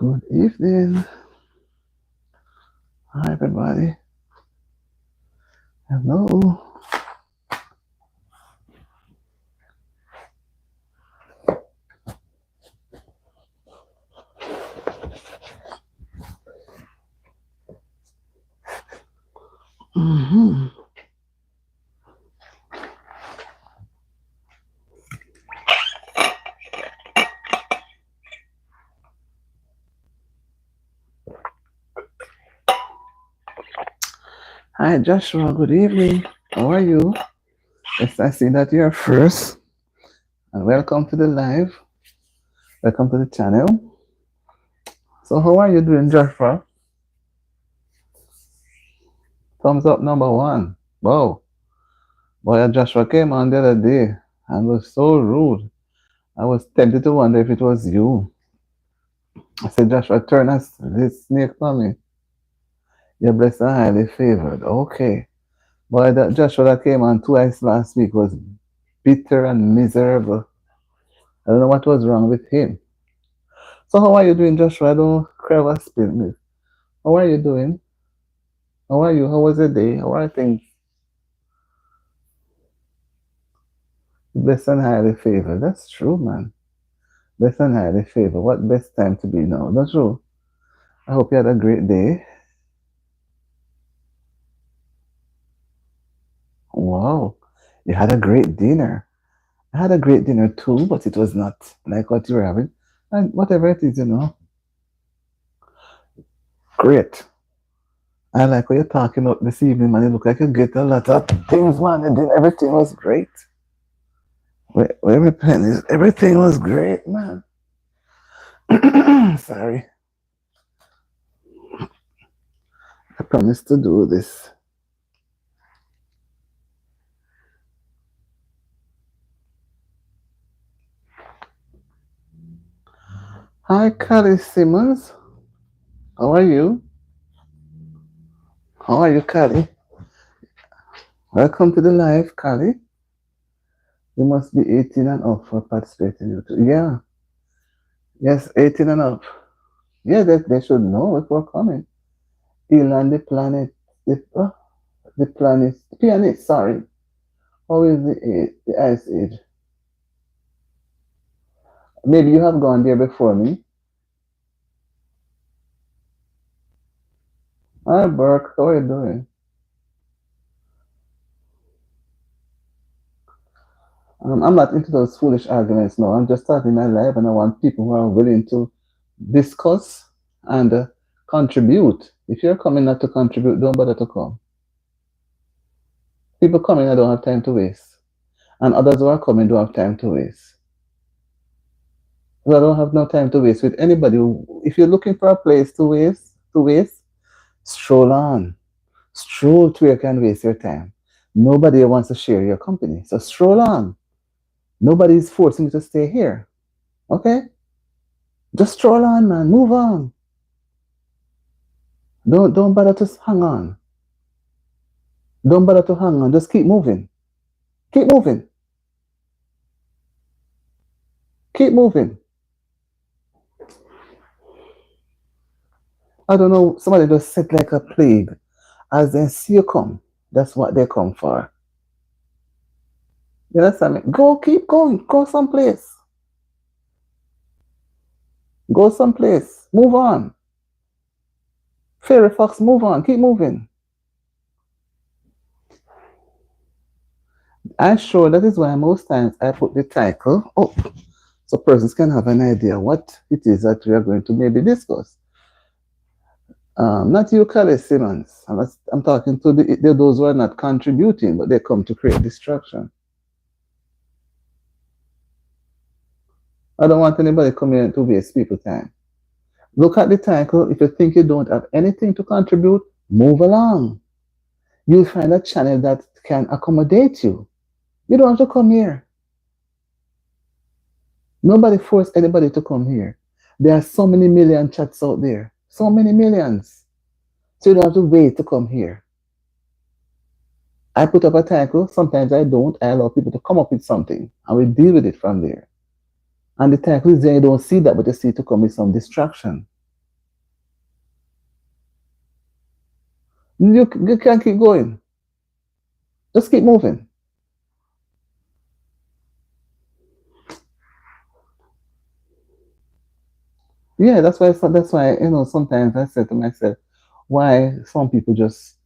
Good evening. Hi, everybody. Hello. Mhm. Hi, Joshua. Good evening. How are you? Yes, I see that you're first. And welcome to the live. Welcome to the channel. So, how are you doing, Joshua? Thumbs up number one. Wow. Boy, Joshua came on the other day and was so rude. I was tempted to wonder if it was you. I said, Joshua, turn us this snake for me. You're blessed and highly favored. Okay. Boy, that Joshua that came on twice last week was bitter and miserable. I don't know what was wrong with him. So how are you doing, Joshua? I don't crave spill me. How are you doing? How are you? How was your day? How are things? Blessed and highly favored. That's true, man. Blessed and highly favored. What best time to be now? That's true. I hope you had a great day. Wow. You had a great dinner. I had a great dinner too, but it was not like what you were having. And whatever it is, great. I like what you're talking about this evening, man. You look like you get a lot of things, man. You did everything was great. Everything was great, man. Sorry. I promised to do this. Hi, Callie Simmons. How are you? How are you, Callie? Welcome to the live, Callie. You must be 18 and up for participating. Yeah. Yes, 18 and up. Yeah, they should know if we're coming. Elon, the planet, the planet, sorry. How is the ice age? Maybe you have gone there before me. Hi, Burke. How are you doing? I'm not into those foolish arguments now. I'm just starting my life, and I want people who are willing to discuss and contribute. If you're coming not to contribute, don't bother to come. People coming, I don't have time to waste, and others who are coming don't have time to waste. So I don't have no time to waste with anybody. If you're looking for a place to waste, stroll on. Stroll to where you can waste your time. Nobody wants to share your company, so stroll on. Nobody is forcing you to stay here. Okay? Just stroll on, man. Move on. Don't bother to hang on. Don't bother to hang on. Just keep moving. Keep moving. Keep moving. I don't know. Somebody just sit like a plague. As they see you come, that's what they come for. You understand me? Go, keep going. Go someplace. Go someplace. Move on. Fairy Fox, move on. Keep moving. I'm sure that is why most times I put the title up so persons can have an idea what it is that we are going to maybe discuss. Not you, Kelly Simmons. I'm talking to those who are not contributing, but they come to create distraction. I don't want anybody coming in to waste people time. Look at the title. If you think you don't have anything to contribute, move along. You'll find a channel that can accommodate you. You don't have to come here. Nobody forced anybody to come here. There are so many million chats out there. So many millions. So you don't have to wait to come here. I put up a title. Sometimes I don't. I allow people to come up with something and we deal with it from there. And the title is there. You don't see that, but you see it to come with some distraction. You can't keep going. Just keep moving. Yeah, that's why sometimes I say to myself, why some people just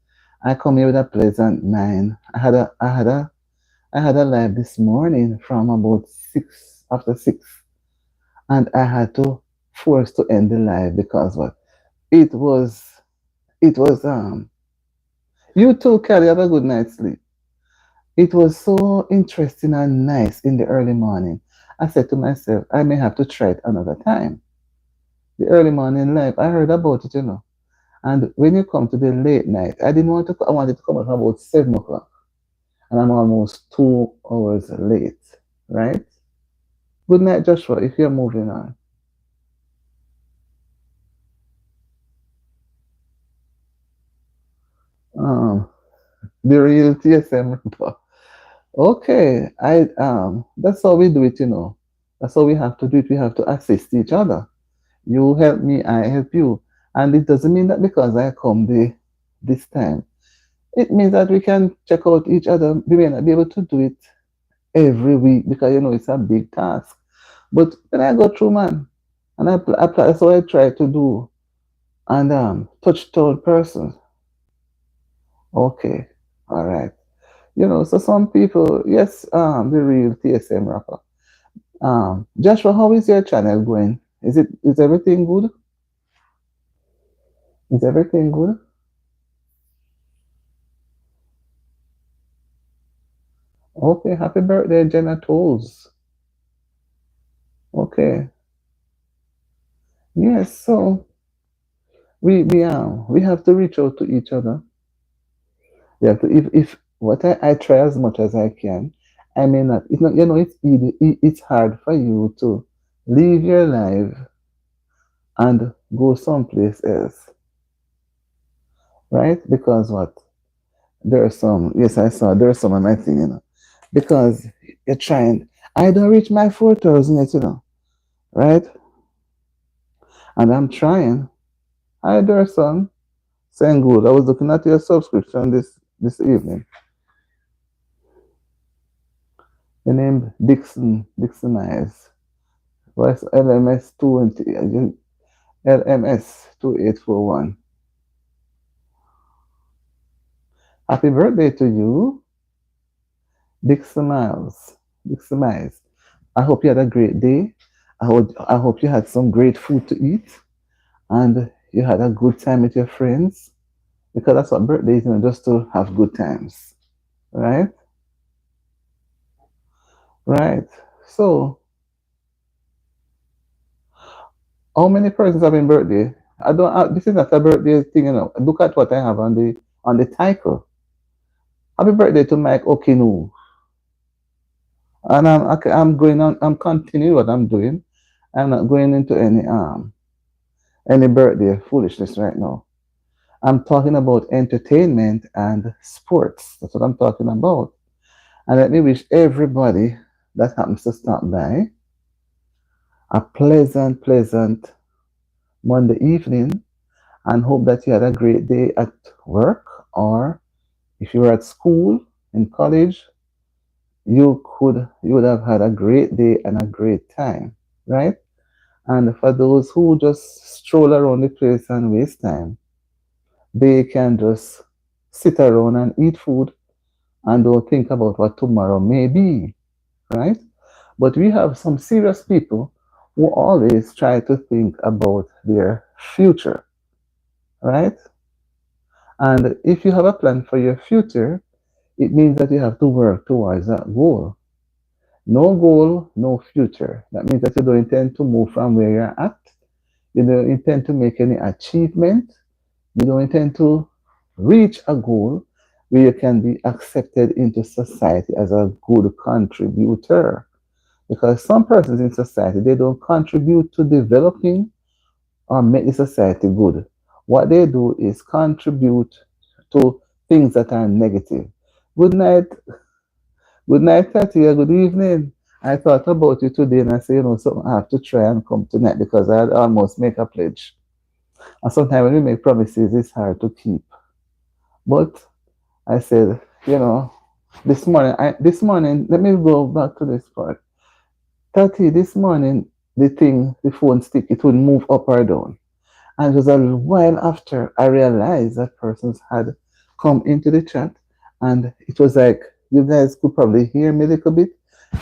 I come here with a pleasant mind. I had a live this morning from about 6 after 6, and I had to force to end the live because what? It was it was. You too, Kelly, have a good night's sleep. It was so interesting and nice in the early morning. I said to myself, I may have to try it another time. The early morning live, I heard about it. And when you come to the late night, I didn't want to. I wanted to come at about 7 o'clock, and I'm almost 2 hours late. Right? Good night, Joshua. If you're moving on, um, the real TSM rapper. Okay, that's how we do it. That's how we have to do it. We have to assist each other. You help me, I help you, and it doesn't mean that because I come this time, it means that we can check out each other. We may not be able to do it every week because it's a big task. But when I go through, man, and that's what I try to do, and touch third person. Okay, all right. So some people, yes, the real TSM rapper. Joshua, how is your channel going? Is everything good? Is everything good? Okay, happy birthday, Jenna Tools. Okay, yes. So we have to reach out to each other. We have to if what I try as much as I can. I may not. It's not. It's hard for you to leave your life and go someplace else, right? Because what? There are some. Yes, I saw. There are some of my thing. Because you're trying. I don't reach my 4,000 yet. Right? And I'm trying. Hi there, son. Saying good. I was looking at your subscription this evening. Your name Dixon Eyes. What's LMS 20 LMS 2841. Happy birthday to you, Dixon Miles. Dixon Eyes. I hope you had a great day. I hope you had some great food to eat and you had a good time with your friends because that's what birthdays, just to have good times. Right? Right. So how many persons have been birthday? I don't. This is not a birthday thing. Look at what I have on the title. Happy birthday to Mike Okinu. And I'm going on. I'm continuing what I'm doing. I'm not going into any birthday foolishness right now. I'm talking about entertainment and sports. That's what I'm talking about. And let me wish everybody that happens to stop by a pleasant Monday evening, and hope that you had a great day at work, or if you were at school, in college, you would have had a great day and a great time, right? And for those who just stroll around the place and waste time, they can just sit around and eat food and don't think about what tomorrow may be, right? But we have some serious people who always try to think about their future, right? And if you have a plan for your future, it means that you have to work towards that goal. No goal, no future. That means that you don't intend to move from where you're at. You don't intend to make any achievement. You don't intend to reach a goal where you can be accepted into society as a good contributor. Because some persons in society, they don't contribute to developing or make the society good. What they do is contribute to things that are negative. Good night. Good night, Tatia. Good evening. I thought about you today and I said, something I have to try and come tonight because I had almost make a pledge. And sometimes when we make promises, it's hard to keep. But I said, this morning, let me go back to this part. 30 this morning, the phone stick, it would move up or down. And it was a while after I realized that persons had come into the chat, and it was like you guys could probably hear me a little bit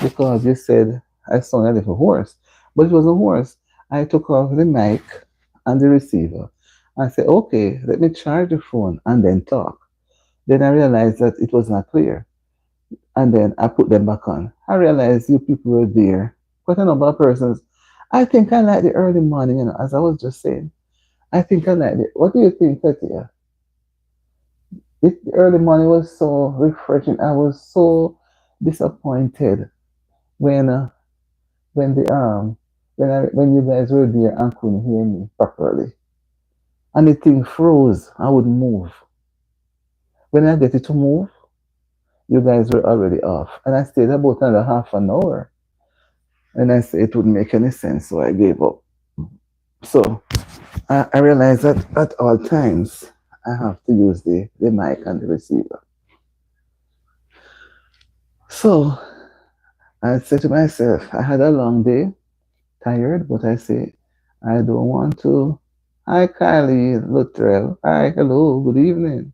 because you said I sound a little hoarse, but it wasn't hoarse. I took off the mic and the receiver. I said, okay, let me charge the phone and then talk. Then I realized that it was not clear, and then I put them back on. I realized you people were there, quite a number of persons. I think I like the early morning, as I was just saying. I think I like it. What do you think, Katia? The early morning was so refreshing. I was so disappointed when when the when you guys were there and couldn't hear me properly, and the thing froze. I would move. When I get it to move, you guys were already off, and I stayed about another half an hour. And I said it wouldn't make any sense, so I gave up. So I realized that at all times I have to use the mic and the receiver. So I said to myself, I had a long day, tired, but I say, I don't want to. Hi, Kylie Luttrell. Hi, hello, good evening.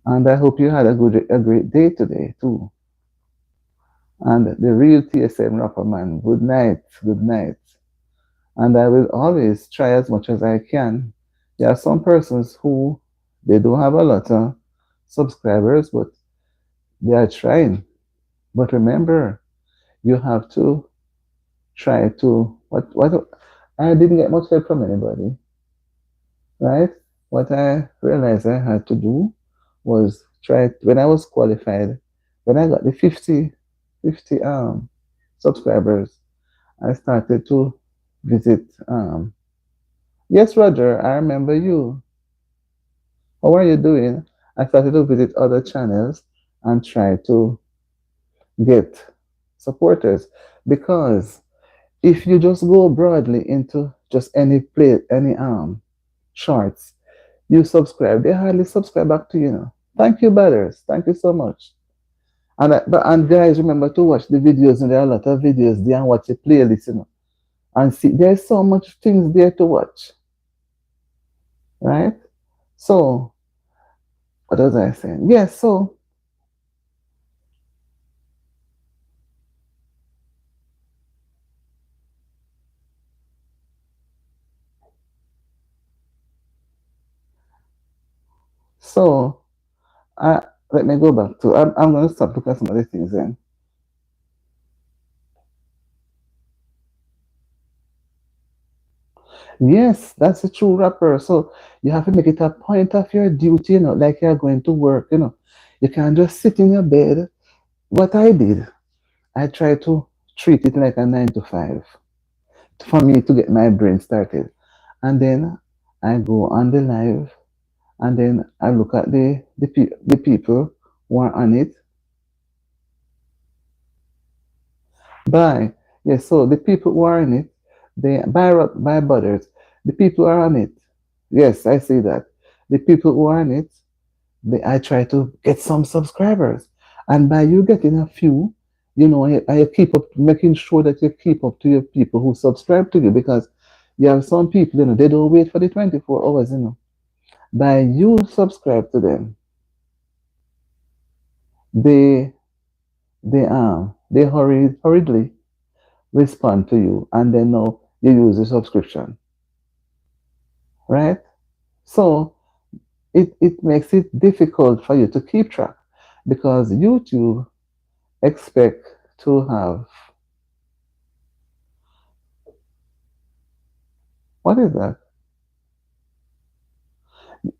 And I hope you had a great day today, too. And the real TSM rapper man, good night, good night. And I will always try as much as I can. There are some persons who they don't have a lot of subscribers, but they are trying. But remember, you have to try to what I didn't get much help from anybody, right? What I realized I had to do was try when I was qualified, when I got the 50 subscribers, I started to visit yes, Roger, I remember you. How are you doing? I started to visit other channels and try to get supporters because if you just go broadly into just any play any shorts, you subscribe, they hardly subscribe back to you. Thank you, brothers. Thank you so much. And guys, remember to watch the videos, and there are a lot of videos there, and watch the playlist, and see there's so much things there to watch, right? So what was I saying? Yes, so I let me go back to I'm gonna stop looking at some other things then. Yes, that's a true rapper. So you have to make it a point of your duty, like you're going to work. You can't just sit in your bed. What I did, I tried to treat it like a 9 to 5 for me to get my brain started. And then I go on the live, and then I look at the people who are on it. By yes, so the people who are in it, they by butters, the people who are on it. Yes, I see that. The people who are on it, I try to get some subscribers. And by you getting a few, I keep up making sure that you keep up to your people who subscribe to you, because you have some people, they don't wait for the 24 hours. By you subscribe to them, they they hurriedly respond to you, and they know you use the subscription, right? So it makes it difficult for you to keep track, because YouTube expect to have what is that?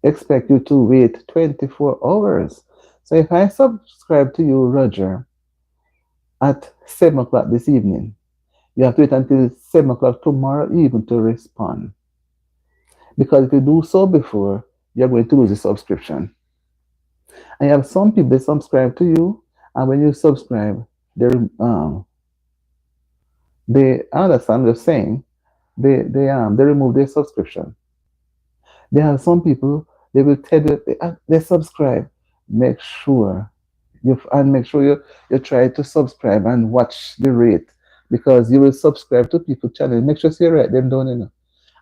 Expect you to wait 24 hours. So if I subscribe to you, Roger, at 7 o'clock this evening, you have to wait until 7 o'clock tomorrow evening to respond. Because if you do so before, you're going to lose the subscription. And you have some people that subscribe to you, and when you subscribe, they I understand what you're saying. They remove their subscription. There are some people They will tell you they subscribe. Make sure make sure you try to subscribe and watch the rate, because you will subscribe to people channel. Make sure you write them down,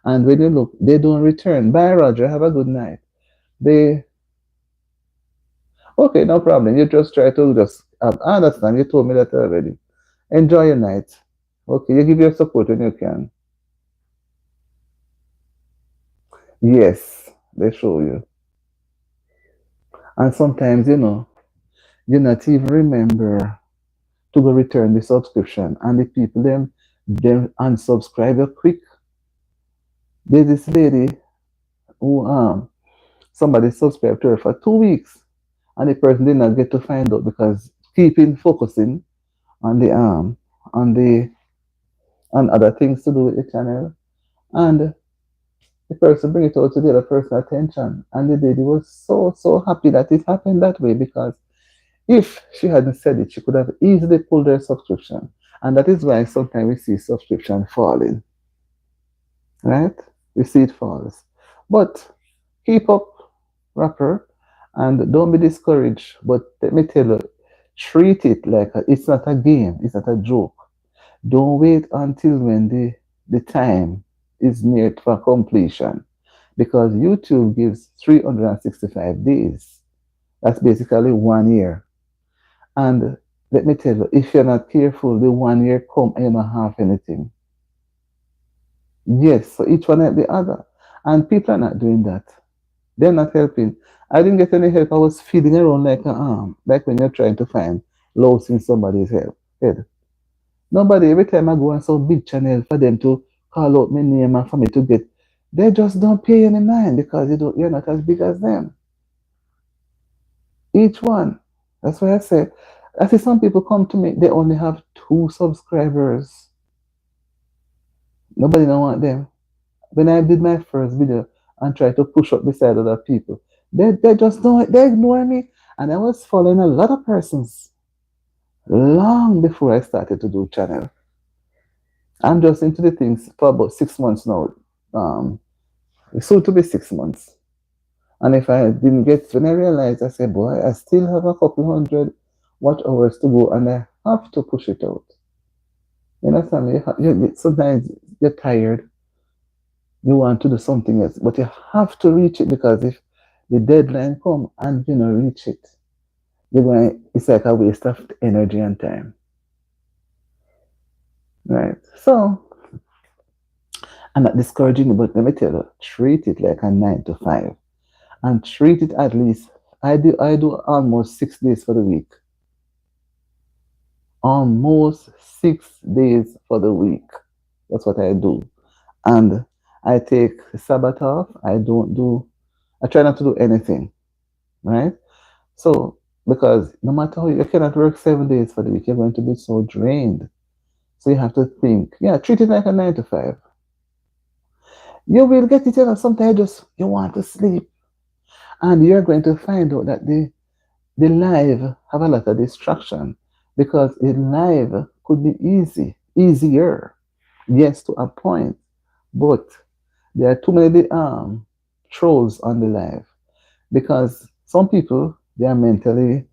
And when you look, they don't return. Bye, Roger. Have a good night. They Okay, no problem. You just try to just I understand. You told me that already. Enjoy your night. Okay, you give your support when you can. Yes, they show you. And sometimes, you not even remember to go return the subscription. And the people them unsubscribe you quick. There's this lady who somebody subscribed to her for 2 weeks, and the person did not get to find out because keeping focusing on the on other things to do with the channel, and the person bring it out to the other person's attention, and the lady was so happy that it happened that way, because if she hadn't said it, she could have easily pulled her subscription. And that is why sometimes we see subscription falling, right? We see it falls. But keep up, rapper, and don't be discouraged. But let me tell you, treat it like it's not a game, it's not a joke. Don't wait until when the time is near for completion, because YouTube gives 365 days. That's basically 1 year. And let me tell you, if you're not careful, the 1 year come and you don't have anything. Yes, so each one like the other. And people are not doing that. They're not helping. I didn't get any help. I was feeding around like an arm, like when you're trying to find loaves in somebody's head. Nobody, every time I go on some big channel for them to call out my name and for me to get, they just don't pay any mind because you're not as big as them. Each one. That's why I see some people come to me, they only have 2 subscribers. Nobody don't want them. When I did my first video and tried to push up beside other people, they just don't, they ignore me. And I was following a lot of persons long before I started to do channel. I'm just into the things for about 6 months now. It's soon to be 6 months. And if I didn't get, when I realized, I said, boy, I still have a couple hundred watch hours to go, and I have to push it out. You understand? Sometimes you're tired, you want to do something else, but you have to reach it, because if the deadline come and you don't reach it, it's like a waste of energy and time. Right? So I'm not discouraging you, but let me tell you, treat it like a 9 to 5. And treat it at least. I do almost 6 days for the week. Almost 6 days for the week. That's what I do. And I take Sabbath off. I try not to do anything. Right? So, because no matter how you cannot work 7 days for the week, you're going to be so drained. So you have to think, treat it like a 9 to 5. You will get it, sometimes you want to sleep. And you're going to find out that the live have a lot of distraction, because the live could be easier, yes, to a point, but there are too many trolls on the live, because some people, they are mentally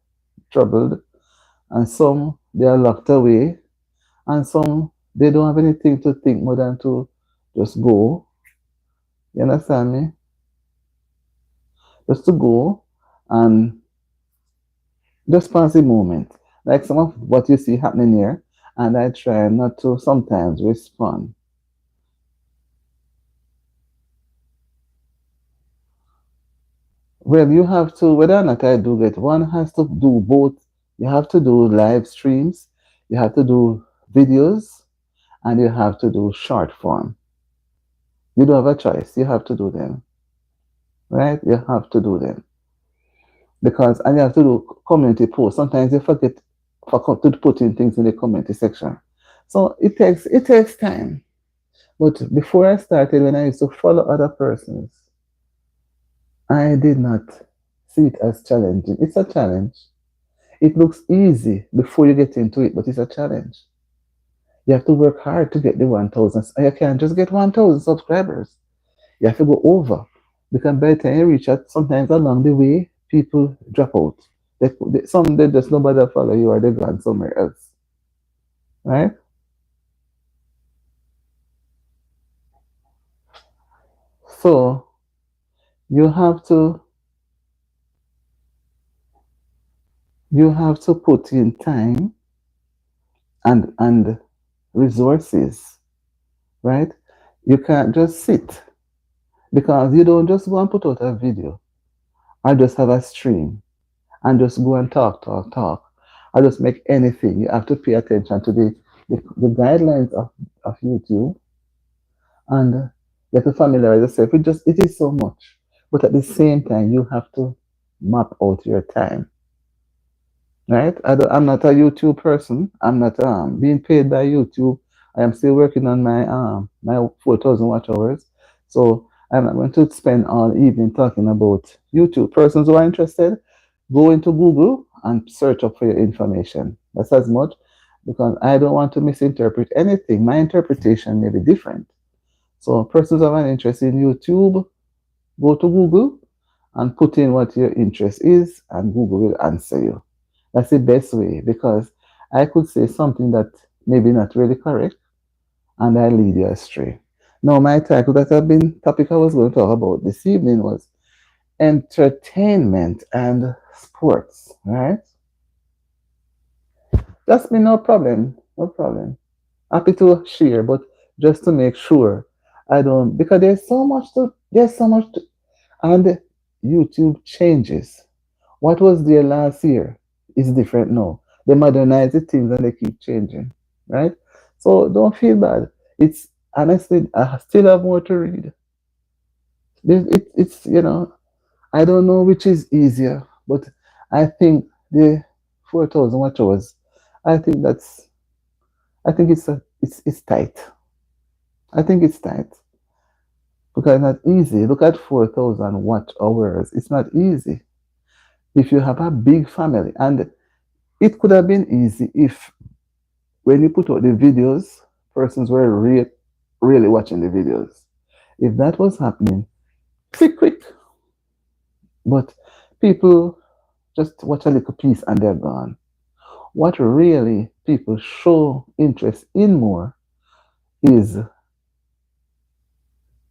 troubled, and some, they are locked away, and some, they don't have anything to think more than to just go. You understand me? Just to go and just pass the moment, like some of what you see happening here, and I try not to sometimes respond. Well, you have to, whether or not I do get, one has to do both. You have to do live streams, you have to do videos, and you have to do short form. You don't have a choice, you have to do them. Right? You have to do them. And you have to do community posts. Sometimes you forget to put in things in the community section. So it takes time. But before I started, when I used to follow other persons, I did not see it as challenging. It's a challenge. It looks easy before you get into it, but it's a challenge. You have to work hard to get the 1,000. You can't just get 1,000 subscribers. You have to go over. Because by the time you reach out, sometimes along the way, people drop out. Some they just nobody follow you or they gone somewhere else, right? So you have to you have to put in time and resources, right? You can't just sit because you don't just go and put out a video or just have a stream and just go and talk or just make anything. You have to pay attention to the guidelines of YouTube and you have to familiarize yourself with just it is so much. But at the same time you have to map out your time. Right? I'm not a YouTube person. I'm not being paid by YouTube. I am still working on my 4,000 watch hours. So I'm not going to spend all evening talking about YouTube. Persons who are interested, go into Google and search up for your information. That's as much because I don't want to misinterpret anything. My interpretation may be different. So persons who have an interest in YouTube, go to Google and put in what your interest is, and Google will answer you. That's the best way because I could say something that maybe not really correct and I lead you astray. Now, my title that I've been topic I was going to talk about this evening was entertainment and sports, right? That's me, no problem, no problem. Happy to share, but just to make sure I don't because there's so much to, and YouTube changes. What was there last year is different now. They modernize the things and they keep changing, right? So don't feel bad. It's honestly, I still have more to read. It's I don't know which is easier, but I think the 4,000 watch hours. I think that's. I think it's tight. I think it's tight because it's not easy. Look at 4,000 watch hours. It's not easy if you have a big family, and it could have been easy if when you put out the videos, persons were really watching the videos. If that was happening, quick. But people just watch a little piece and they're gone. What really people show interest in more is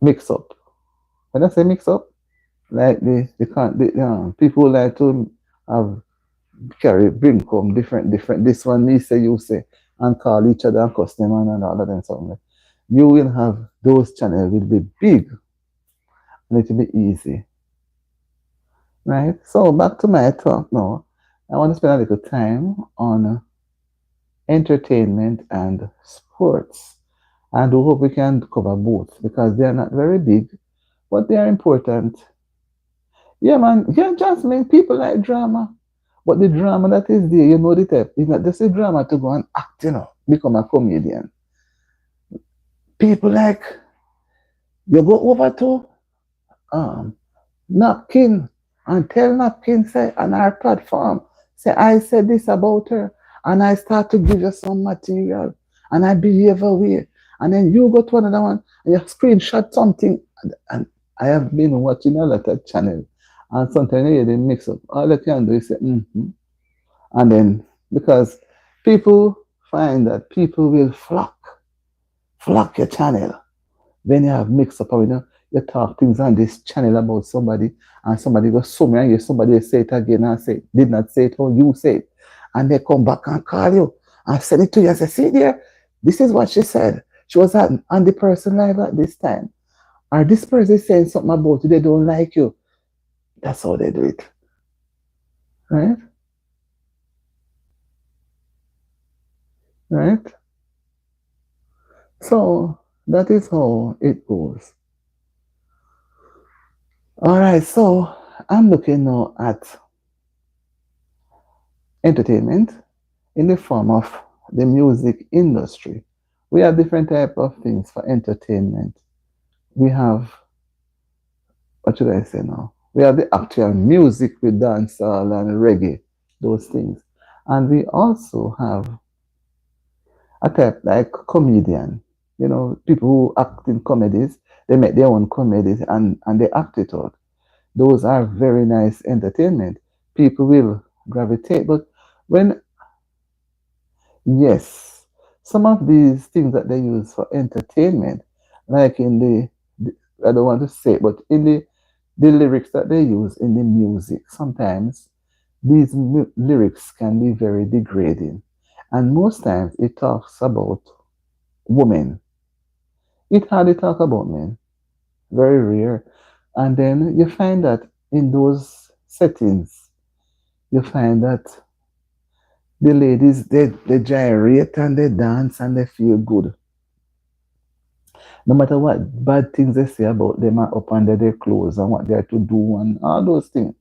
mix up. When I say mix up, like people like to have bring come different. This one me say you say and call each other and customer and all of them something. You will have those channels will be big and it will be easy. Right? So back to my talk now. I want to spend a little time on entertainment and sports. And we hope we can cover both because they are not very big, but they are important. Yeah, man. Yeah, just mean people like drama. But the drama that is there, you know the type. It's not just a drama to go and act, become a comedian. People like you go over to um Napkin and tell Napkin say on our platform, say I said this about her and I start to give you some material and I behave a way. And then you go to another one and you screenshot something and I have been watching a lot of channels and sometimes you hear they mix up. All they can do is say, and then because people find that people will flock your channel when you have mixed up or you talk things on this channel about somebody and somebody goes so me and you somebody say it again and say did not say it how you say it and they come back and call you and send it to you and say see there this is what she said she was on the person live at this time or this person is saying something about you they don't like you. That's how they do it, right? Right. So that is how it goes. All right, so I'm looking now at entertainment in the form of the music industry. We have different type of things for entertainment. We have what should I say now? We have the actual music with dancehall and reggae, those things, and we also have a type like comedian. People who act in comedies, they make their own comedies and they act it out. Those are very nice entertainment. People will gravitate. But when, yes, some of these things that they use for entertainment, like in I don't want to say it, but in the lyrics that they use in the music, sometimes these lyrics can be very degrading. And most times it talks about women. It hardly talk about men. Very rare. And then you find that in those settings, you find that the ladies they gyrate and they dance and they feel good. No matter what bad things they say about them are up under their clothes and what they are to do and all those things.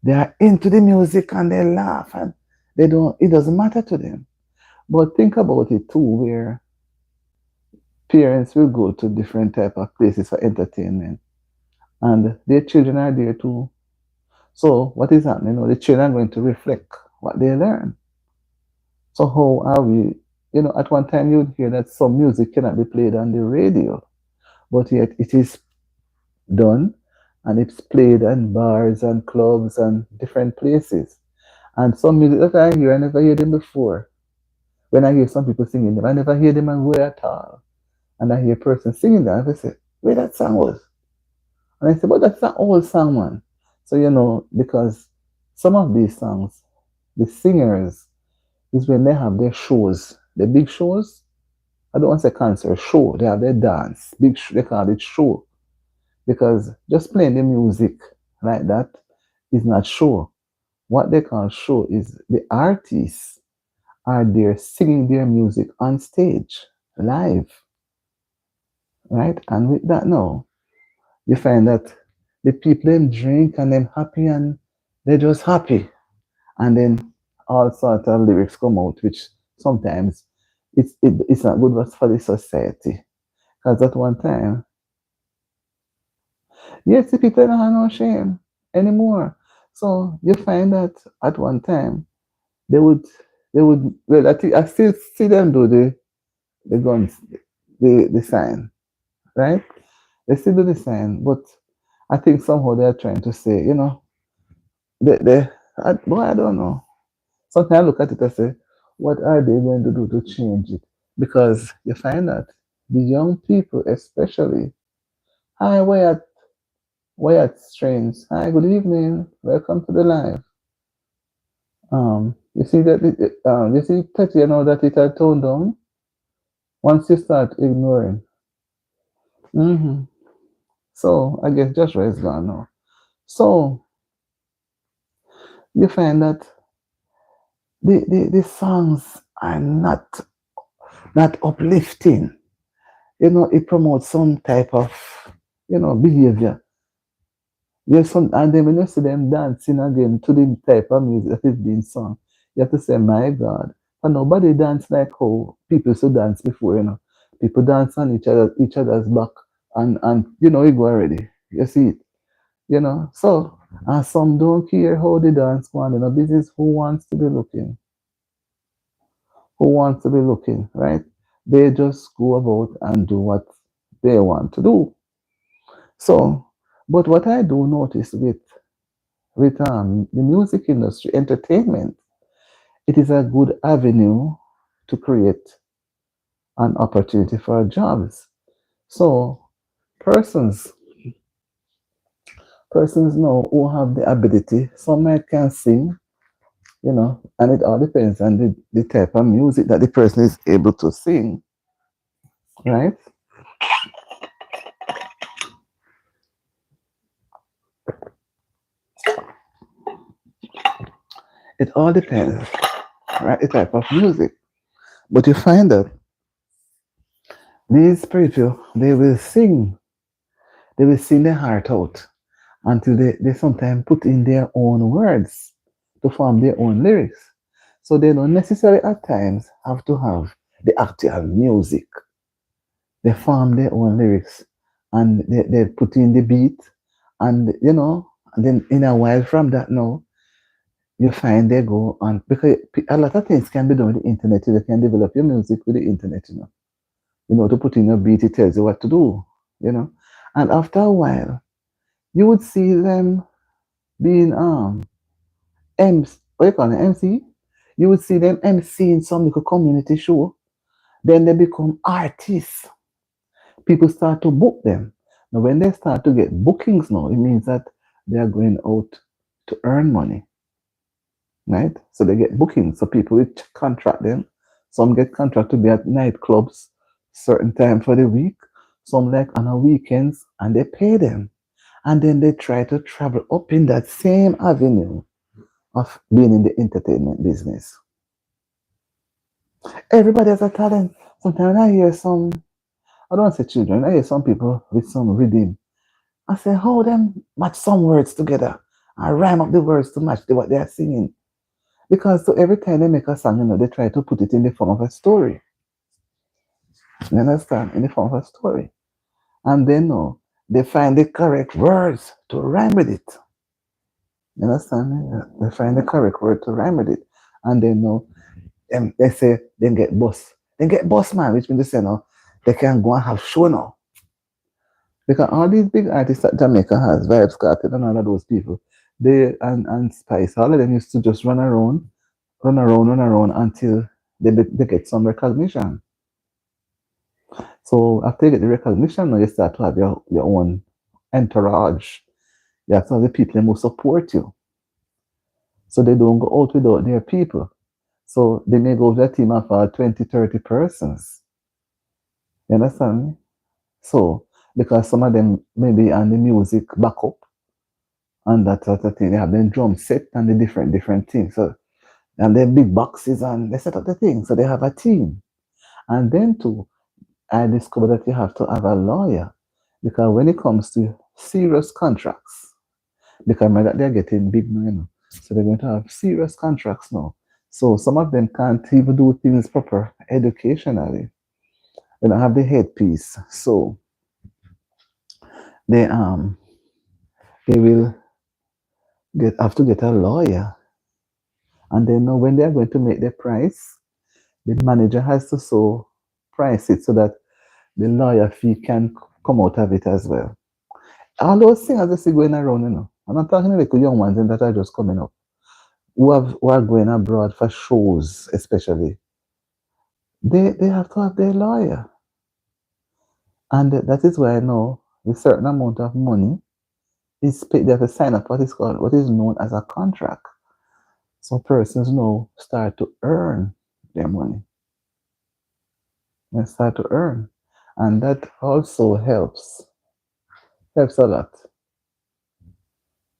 They are into the music and they laugh and they don't it doesn't matter to them. But think about it too, where parents will go to different type of places for entertainment and their children are there too. So what is happening? The children are going to reflect what they learn. So how are we? At one time you'd hear that some music cannot be played on the radio, but yet it is done and it's played in bars and clubs and different places. And some music that I hear, I never hear them before. When I hear some people singing them, I never hear them and where at all. And I hear a person singing that, I say, where that song was? And I say, but that's an old song, man. So because some of these songs, the singers is when they have their shows, the big shows. I don't want to say concert, show. They have their dance, they call it show. Because just playing the music like that is not show. What they call show is the artists are there singing their music on stage, live, right? And with that now, you find that the people them drink and them happy and they're just happy. And then all sorts of lyrics come out, which sometimes it's not good for the society. Because at one time, yes, the people don't have no shame anymore. So you find that at one time they would well I still see them do the guns the sign, right? They still do the sign, but I think somehow they're trying to say, boy, I don't know. Sometimes I look at it and say, what are they going to do to change it? Because you find that the young people, especially, hi, Wyatt Strange, hi, good evening, welcome to the live. You see that, you see, that that it had toned down once you start ignoring. hmm So I guess Joshua is gone now. So you find that the songs are not uplifting. It promotes some type of behavior. Yes, and then when you see them dancing again to the type of music that is being sung, you have to say, my God. And nobody dance like how people used to dance before. People dance on each other's back and you go already. You see it. So and some don't care how the dance go on. This is who wants to be looking. Who wants to be looking, right? They just go about and do what they want to do. So, but what I do notice with the music industry, entertainment, it is a good avenue to create an opportunity for jobs. So persons persons know who have the ability, some might can sing, and it all depends on the type of music that the person is able to sing, right? It all depends, right? The type of music. But you find that these people, they will sing their heart out until they sometimes put in their own words to form their own lyrics. So they don't necessarily at times have to have the actual music. They form their own lyrics and they put in the beat and and then in a while from that now you find they go on because a lot of things can be done with the internet. You can develop your music with the internet. To put in your beat, it tells you what to do, you know. And after a while, you would see them being what you call it, MC? You would see them MC in some little community show. Then they become artists. People start to book them. Now, when they start to get bookings now, it means that they are going out to earn money, right? So they get bookings. So people will contract them. Some get contract to be at nightclubs certain time for the week. Some like on a weekends, and they pay them. And then they try to travel up in that same avenue of being in the entertainment business. Everybody has a talent. Sometimes I hear some, I don't want to say children, I hear some people with some rhythm. I say, how them match some words together and rhyme up the words to match what they are singing. Because so every time they make a song, they try to put it in the form of a story. You understand? In the form of a story. And then they find the correct words to rhyme with it. You understand? They find the correct word to rhyme with it. And they know, they say, then get boss. Then get boss man, which means they say, no, they can go and have show now. Because all these big artists that Jamaica has, Vibes Cartel and all of those people, and Spice, all of them used to just run around until they get some recognition. So after you get the recognition, now you start to have your own entourage. You have to have the people who support you. So they don't go out without their people. So they may go with a team of 20, 30 persons. You understand me? So, because some of them maybe on the music backup and that sort of thing, they have the drum set and the different things. So, and then big boxes and they set up the thing. So they have a team. And then too, I discovered that you have to have a lawyer because when it comes to serious contracts, because remember that they're getting big now, so they're going to have serious contracts now. So some of them can't even do things proper educationally. They don't have the headpiece, so they um they will get have to get a lawyer, and they know when they are going to make the price. The manager has to so price it so that the lawyer fee can come out of it as well. All those things are just going around, I'm not talking like young ones that are just coming up, who are going abroad for shows, especially. They have to have their lawyer. And that is why I know a certain amount of money is paid. They have to sign up what is known as a contract. So persons now start to earn their money. They start to earn. And that also helps a lot.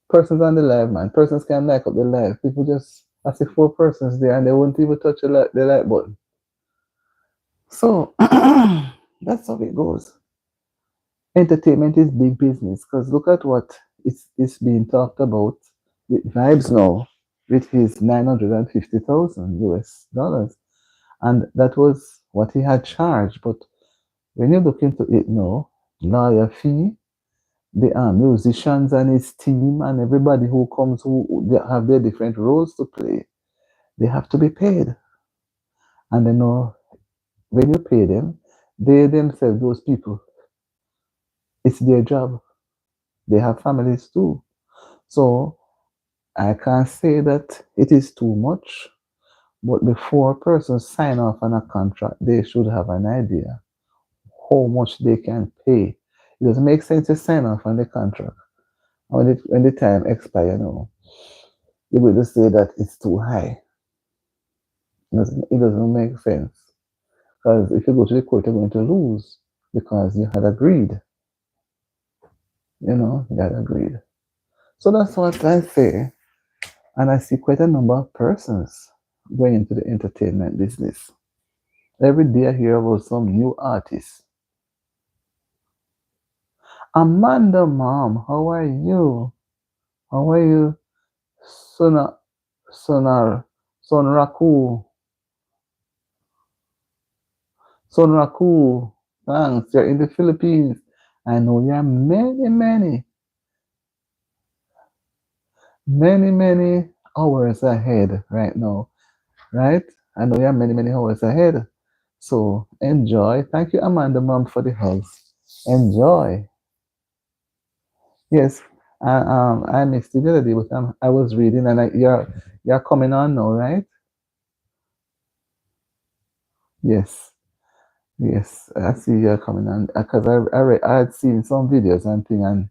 Persons on the live, man. Persons can like up the live. People just, I see four persons there and they won't even touch the like button. So that's how it goes. Entertainment is big business because look at what it's being talked about with Vibes now with his 950,000 US dollars. And that was what he had charged. But when you look into it now, lawyer fee, the musicians and his team and everybody who comes who they have their different roles to play, they have to be paid. And they know when you pay them, they themselves, those people, it's their job. They have families too. So I can't say that it is too much, but before persons sign off on a contract, they should have an idea how much they can pay. It doesn't make sense to sign off on the contract. And when the time expires, they will just say that it's too high. It doesn't make sense. Because if you go to the court, you're going to lose because you had agreed. You had agreed. So that's what I say. And I see quite a number of persons going into the entertainment business. Every day I hear about some new artists. Amanda, mom, how are you? How are you? Sona, Sonar, Sonraku, Sonraku. Thanks, you're in the Philippines. I know you're many hours ahead right now, right? I know you're many hours ahead. So enjoy. Thank you, Amanda Mom, for the hugs. Enjoy. Yes, I missed it the other day, but I was reading, and you're coming on now, right? Yes, yes. I see you're coming on because I had seen some videos and thing, and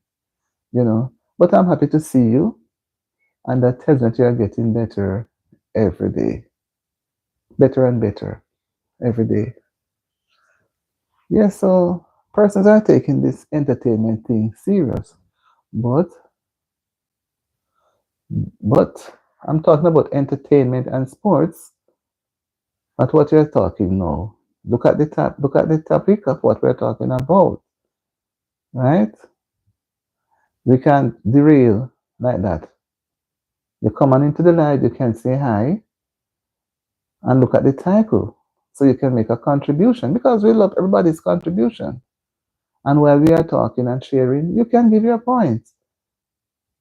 you know. But I'm happy to see you, and that tells me that you're getting better every day, better and better every day. Yeah. So persons are taking this entertainment thing serious, but but I'm talking about entertainment and sports. Not what you're talking now. Look at the topic of what we're talking about, right? We can't derail like that. You come on into the live, you can say hi and look at the title. So you can make a contribution because we love everybody's contribution. And while we are talking and sharing, you can give your points.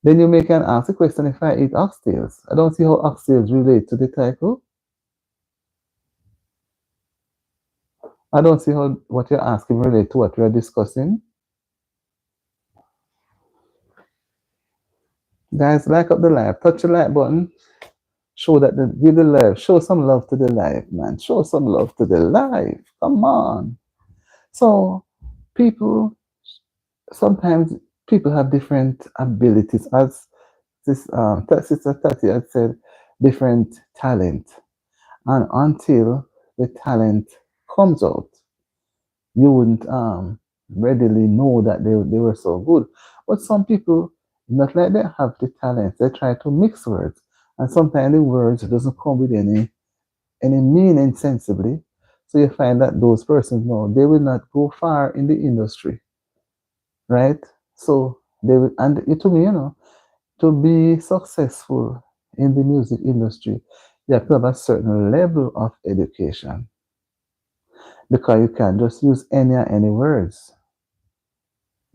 Then you may can ask the question if I eat oxtails. I don't see how oxtails relate to the title. I don't see how what you're asking relate to what we're discussing. Guys, like up the live, touch the like button. Show that give the live. Show some love to the live, man. Show some love to the live. Come on. So people sometimes people have different abilities, as this Sister Tati had said, different talent. And until the talent comes out, you wouldn't readily know that they were so good. But some people, not like they have the talent, they try to mix words. And sometimes the words doesn't come with any meaning sensibly. So you find that those persons know they will not go far in the industry, right? So they will, and it to me, to be successful in the music industry, you have to have a certain level of education because you can't just use any words.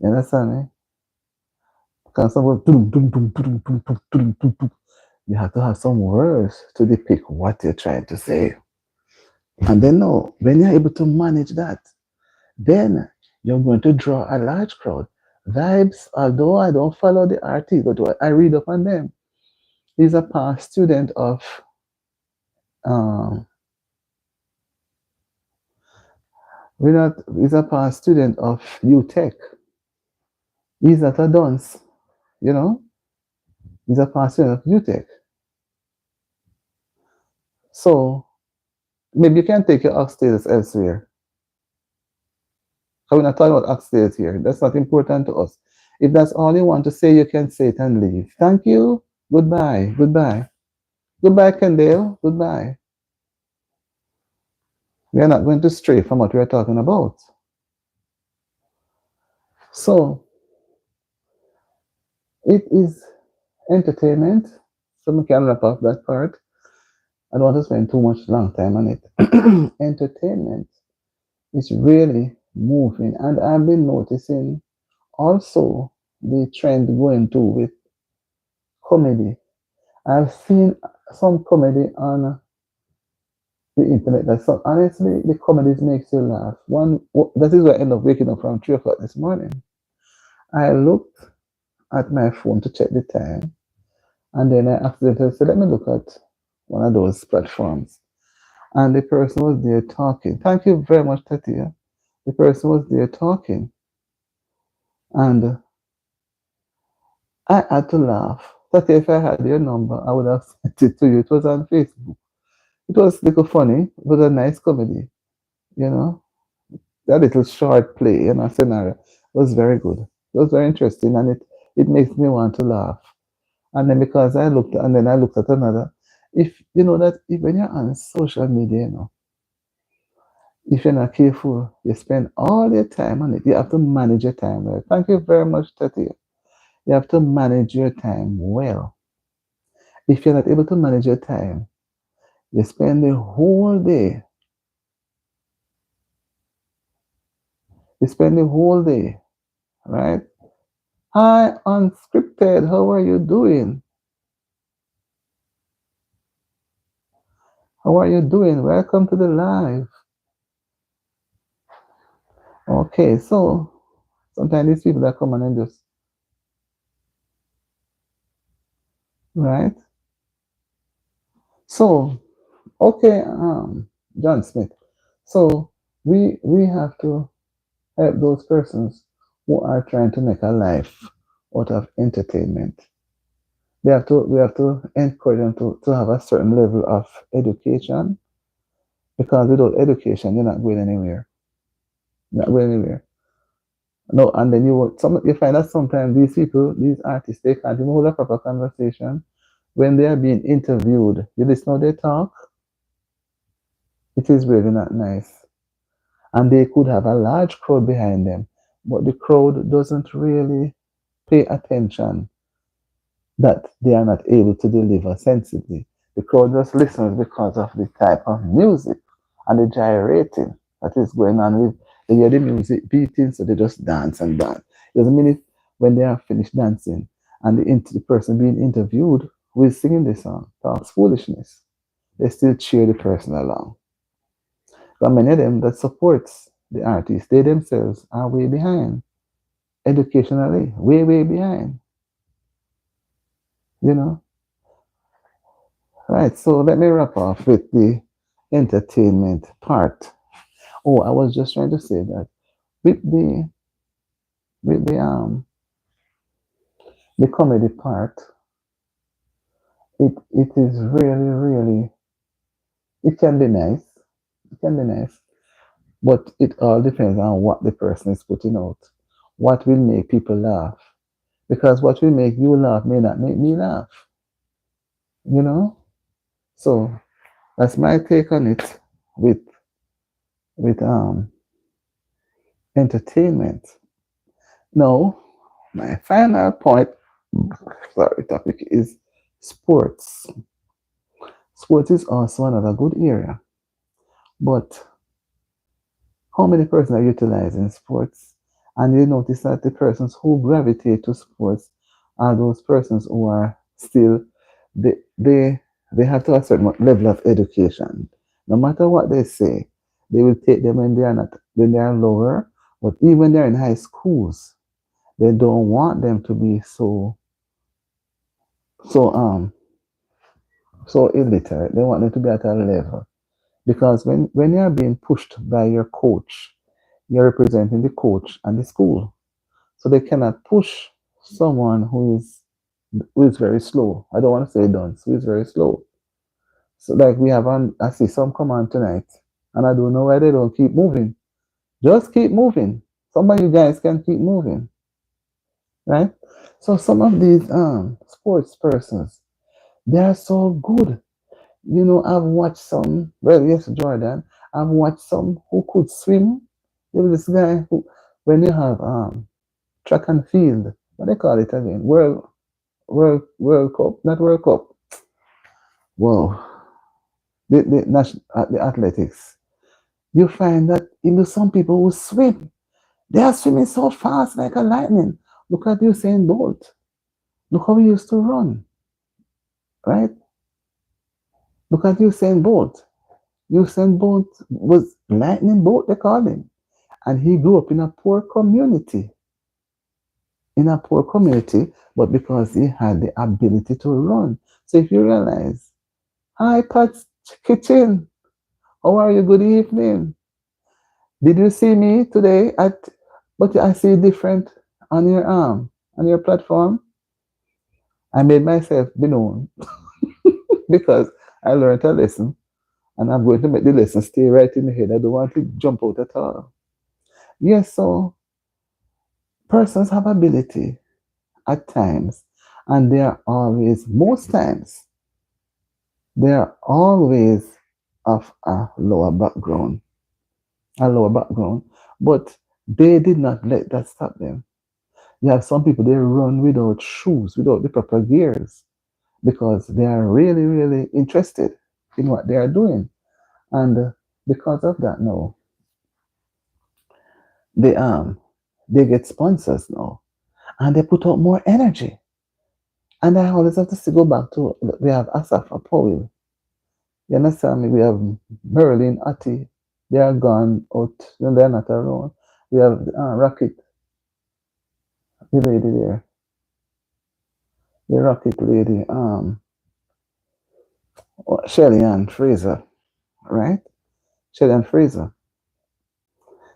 You understand me? Because someone you have to have some words to depict what you're trying to say. And then no, when you're able to manage that, then you're going to draw a large crowd. Vibes, although I don't follow the artist, but I read up on them. He's a past student of um we're not he's a past student of UTech. He's not a dunce, you know? He's a past student of UTech. So maybe you can take your oxtails elsewhere. We're not talking about oxtails here. That's not important to us. If that's all you want to say, you can say it and leave. Thank you. Goodbye. Goodbye. Goodbye, Kendale. Goodbye. We are not going to stray from what we are talking about. So it is entertainment. So we can wrap up that part. I don't want to spend too much long time on it. Entertainment is really moving, and I've been noticing also the trend going to with comedy. I've seen some comedy on the internet that so honestly the comedies makes you laugh. One that is why I end up waking up from 3 o'clock this morning. I looked at my phone to check the time, and then I accidentally said, "Let me look at one of those platforms." And the person was there talking. Thank you very much, Tatia. The person was there talking, and I had to laugh. Tatia, if I had your number, I would have sent it to you. It was on Facebook. It was a little funny. It was a nice comedy, you know. That little short play, scenario was very good. It was very interesting, and it makes me want to laugh. And then because I looked at another. If you know that if when you're on social media, if you're not careful, you spend all your time on it. You have to manage your time well. Thank you very much, Tati. You have to manage your time well. If you're not able to manage your time, you spend the whole day. You spend the whole day, right? Hi, unscripted. How are you doing? How are you doing? Welcome to the live. Okay, so sometimes these people that come on and just right. So okay, John Smith. So we have to help those persons who are trying to make a life out of entertainment. We have to encourage them to have a certain level of education because without education you're not going anywhere. You're not going anywhere. No, and then you find that sometimes these people, these artists, they can't even hold a proper conversation when they are being interviewed. You listen how they talk, it is really not nice. And they could have a large crowd behind them, but the crowd doesn't really pay attention that they are not able to deliver sensibly. The crowd just listens because of the type of music and the gyrating that is going on with. They hear the music beating, so they just dance and dance. It doesn't mean it when they are finished dancing and the person being interviewed who is singing the song talks foolishness. They still cheer the person along. But many of them that supports the artist, they themselves are way behind. Educationally, way, way behind. You know? Right, so let me wrap off with the entertainment part. Oh, I was just trying to say that with the comedy part, it is really, really it can be nice. It can be nice. But it all depends on what the person is putting out. What will make people laugh. Because what will make you laugh may not make me laugh. You know? So that's my take on it with with entertainment. Now, my final point, sorry, topic is sports. Sports is also another good area, but how many persons are utilizing sports? And you notice that the persons who gravitate to sports are those persons who are still they they they have to have a certain level of education. No matter what they say, they will take them when they are not when they are lower, but even when they're in high schools, they don't want them to be so so illiterate. They want them to be at a level. Because when you're being pushed by your coach, you're representing the coach and the school. So they cannot push someone who is very slow. I don't want to say dunce, who is very slow. So like we have I see some come on tonight, and I don't know why they don't keep moving. Just keep moving. Some of you guys can keep moving, right? So some of these sports persons, they are so good. You know, I've watched some. Well, yes, Jordan. I've watched some who could swim. There was this guy who, when you have track and field, what they call it again? World Cup, not World Cup. Whoa, the athletics. You find that even some people who swim, they are swimming so fast like a lightning. Look at Usain Bolt. Look how he used to run, right? Look at Usain Bolt. Usain Bolt was lightning bolt, they call him. And he grew up in a poor community, but because he had the ability to run. So if you realize, hi, Pat's Kitchen, how are you? Good evening. Did you see me today but I see different on your platform? I made myself be known because I learned a lesson and I'm going to make the lesson stay right in the head. I don't want to jump out at all. Yes, so persons have ability at times, and they are always, most times, they are always of a lower background, but they did not let that stop them. You have some people, they run without shoes, without the proper gears, because they are really, really interested in what they are doing. And because of that, now, they, um, they get sponsors now, and they put out more energy. And I always have to go back to, we have Asafa Powell. You understand me? We have Merlin Atti. They are gone out, they're not around. We have Rocket, the lady there, the Rocket lady, Shelly Ann Fraser, right? Shelly Ann Fraser.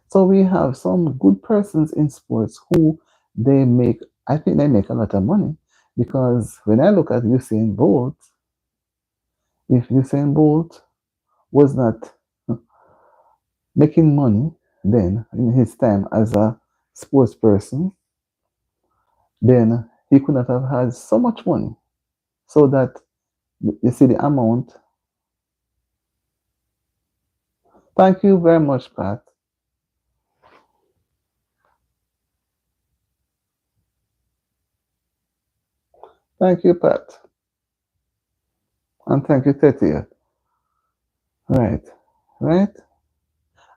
So we have some good persons in sports who they make, I think they make a lot of money because when I look at Usain Bolt, if Usain Bolt was not making money then in his time as a sports person, then he could not have had so much money. So that you see the amount. Thank you very much, Pat. Thank you, Pat. And thank you, Tetia. Right. Right?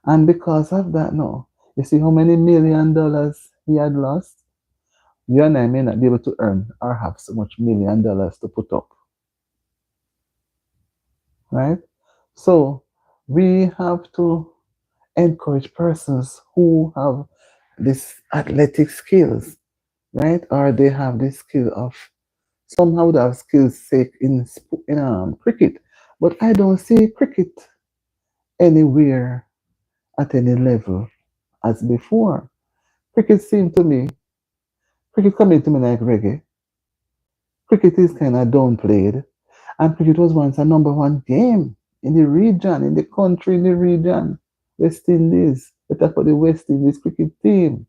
And because of that, no. You see how many $1 million he had lost? You and I may not be able to earn or have so much $1 million to put up. Right? So we have to encourage persons who have this athletic skills, right? Or they have this skill of somehow they have skills say in cricket, but I don't see cricket anywhere at any level as before. Cricket seemed to me, cricket coming to me like reggae. Cricket is kind of downplayed, and cricket was once a number one game in the region, in the country, in the region. West Indies, they talk about the West Indies cricket team.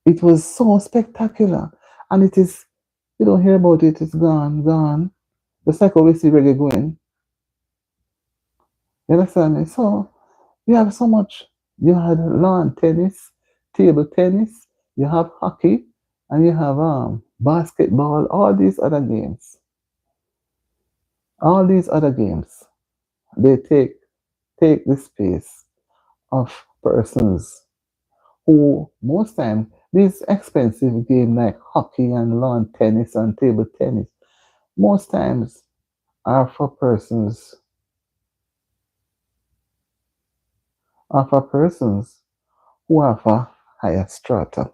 It was so spectacular, and it is. You don't hear about it. It's gone, gone. Just like how we see reggae going. You understand me? So you have so much. You had lawn tennis, table tennis, you have hockey, and you have basketball, all these other games. All these other games, they take the space of persons who most time these expensive games like hockey and lawn tennis and table tennis most times are for persons who have a higher strata.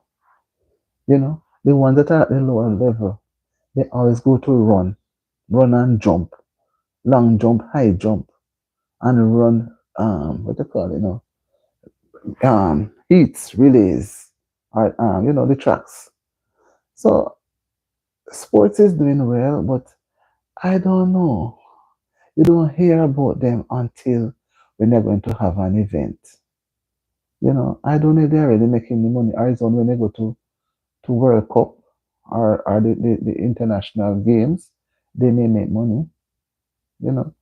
You know, the ones that are at the lower level, they always go to run and jump, long jump, high jump, and run what they call it, heats, relays, or the tracks. So sports is doing well, but I don't know. You don't hear about them until when they're going to have an event. I don't know if they're already making the money, or it's only when they go to World Cup or the international games, they may make money, you know.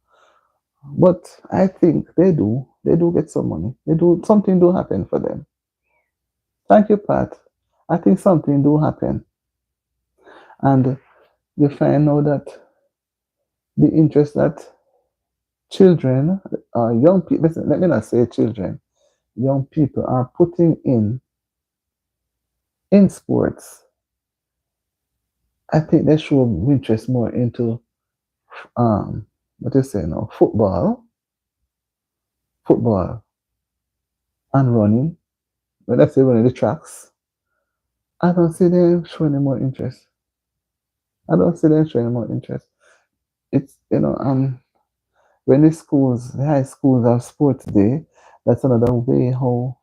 But I think they do. They do get some money. They do something do happen for them. Thank you, Pat. I think something do happen. And you find out that the interest that children, young people, let me not say children, young people are putting in sports. I think they show interest more into what you say now, football and running. When I say running the tracks, I don't see them showing any more interest. I don't see them showing more interest. It's when the high schools have sports day, that's another way how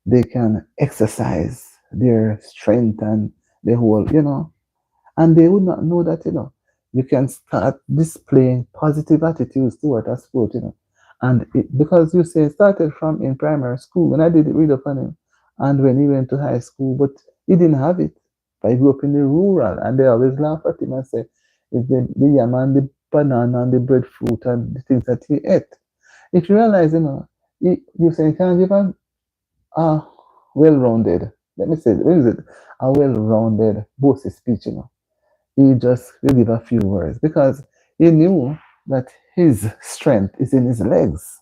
they can exercise their strength and the whole. And they would not know that, you can start displaying positive attitudes toward a sport. And because you say it started from in primary school, when I did read up on him, and when he went to high school, but he didn't have it. But he grew up in the rural, and they always laugh at him and say, it's the yam and the banana and the breadfruit and the things that he ate. If you realize, you say you can't give a well-rounded, let me say, what is it? A well-rounded bossy speech. He just will give a few words because he knew that his strength is in his legs.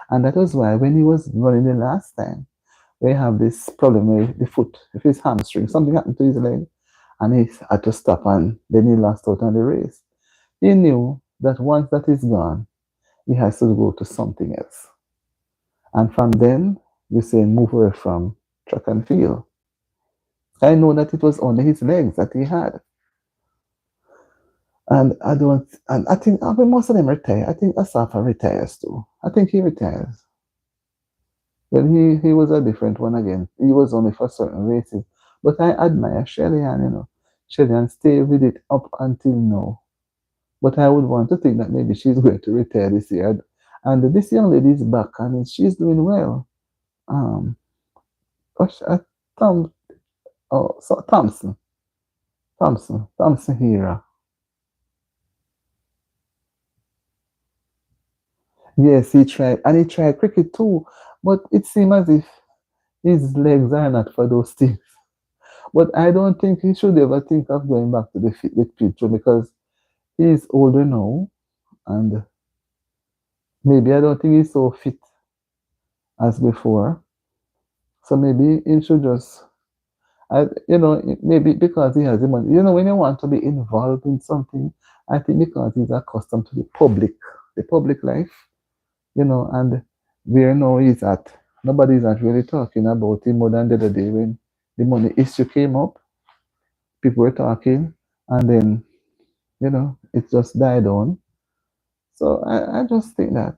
And that was why when he was running the last time, they have this problem with the foot, with his hamstring. Something happened to his leg and he had to stop and then he lost out on the race. He knew that once that is gone, he has to go to something else. And from then, you say move away from track and field. I know that it was only his legs that he had. And I don't, and I think most of them retire. I think Asafa retires too. I think he retires. Well, he was a different one again. He was only for certain races. But I admire Shelly-Ann, Shelly-Ann stay with it up until now. But I would want to think that maybe she's going to retire this year. And this young lady is back and she's doing well. Um, gosh, Tom, so Thompson Hera. Yes, he tried, and he tried cricket too. But it seemed as if his legs are not for those things. But I don't think he should ever think of going back to the fitness picture because he's older now, and maybe I don't think he's so fit as before. So maybe he should just, maybe because he has the money. When you want to be involved in something, I think because he's accustomed to the public life, and where now he's at, nobody's not really talking about him more than the other day when the money issue came up. People were talking, and then it just died on. So I just think that,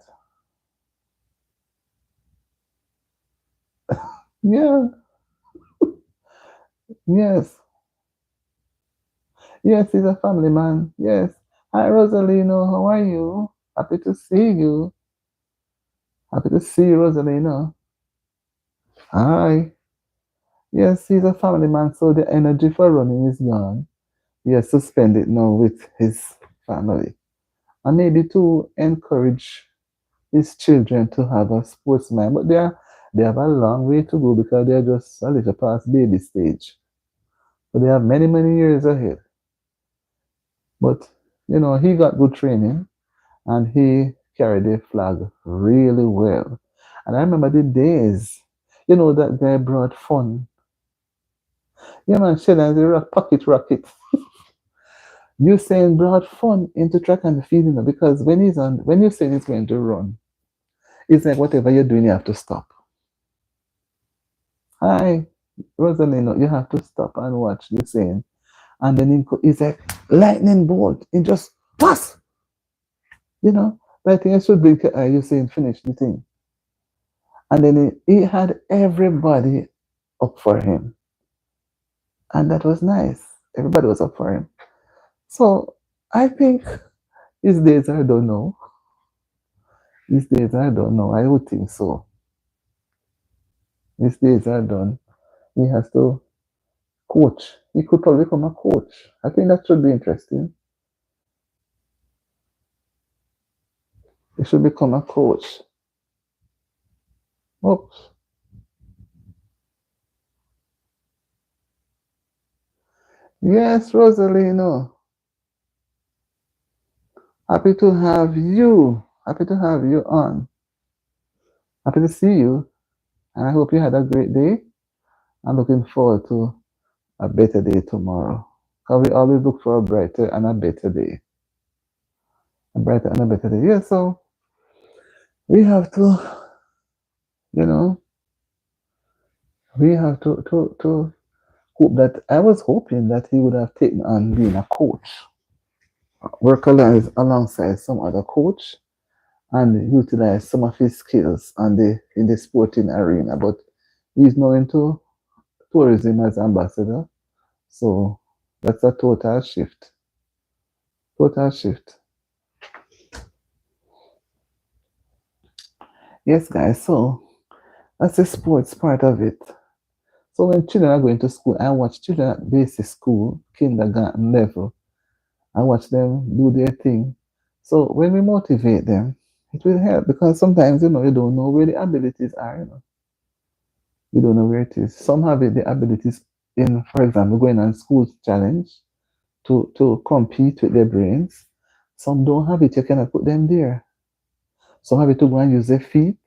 yeah, yes, yes, he's a family man. Yes. Hi, Rosalino, how are you? Happy to see you. Happy to see you, Rosalino. Hi. Yes, he's a family man, so the energy for running is gone. He has to spend it now with his family. And maybe to encourage his children to have a sports mind. But they have a long way to go because they're just a little past baby stage. But they have many, many years ahead. But he got good training and he carried the flag really well. And I remember the days, that guy brought fun. Yeah, man, Sheldon, the pocket rocket. Usain brought fun into track and field, because when Usain is going to run, it's like whatever you're doing, you have to stop. Hi, Rosalino, you have to stop and watch Usain. And then it's like lightning bolt. It just pass. But I think I should bring Usain finish the thing. And then he had everybody up for him. And that was nice. Everybody was up for him. So I think his days are done now. His days are done now. I would think so. His days are done. He has to coach. He could probably become a coach. I think that should be interesting. He should become a coach. Oops. Yes, Rosalino. Happy to have you. Happy to have you on. Happy to see you. And I hope you had a great day. I'm looking forward to a better day tomorrow. Because we always look for a brighter and a better day. A brighter and a better day. Yeah, so we have to, you know, we have to hope that I was hoping that he would have taken on being a coach, work alongside some other coach and utilize some of his skills in the sporting arena. But he's now into tourism as ambassador. So that's a total shift. Total shift. Yes, guys. So that's the sports part of it. So when children are going to school, I watch children at basic school, kindergarten level. I watch them do their thing. So when we motivate them, it will help because sometimes you don't know where the abilities are. You don't know where it is. Some have the abilities in, for example, going on school challenge to compete with their brains. Some don't have it. You cannot put them there. Some have it to go and use their feet.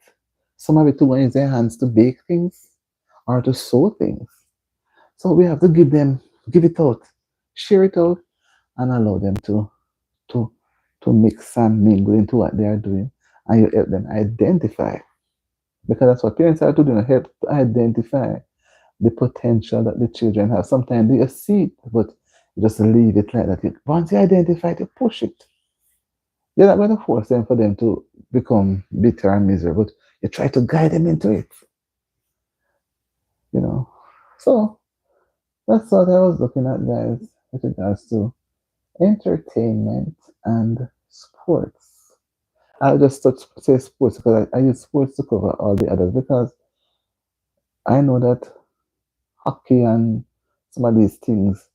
Some have it to go and use their hands to bake things or to sew things. So we have to give it out, share it out, and allow them to to mix and mingle into what they are doing, and you help them identify because that's what parents are to do, help to identify the potential that the children have. Sometimes they see it, but you just leave it like that. Once you identify it, you push it. You're not going to force them for them to become bitter and miserable, but you try to guide them into it, you know. So that's what I was looking at, guys, with regards to entertainment and sports. I'll just say sports because I use sports to cover all the others because I know that hockey and some of these things,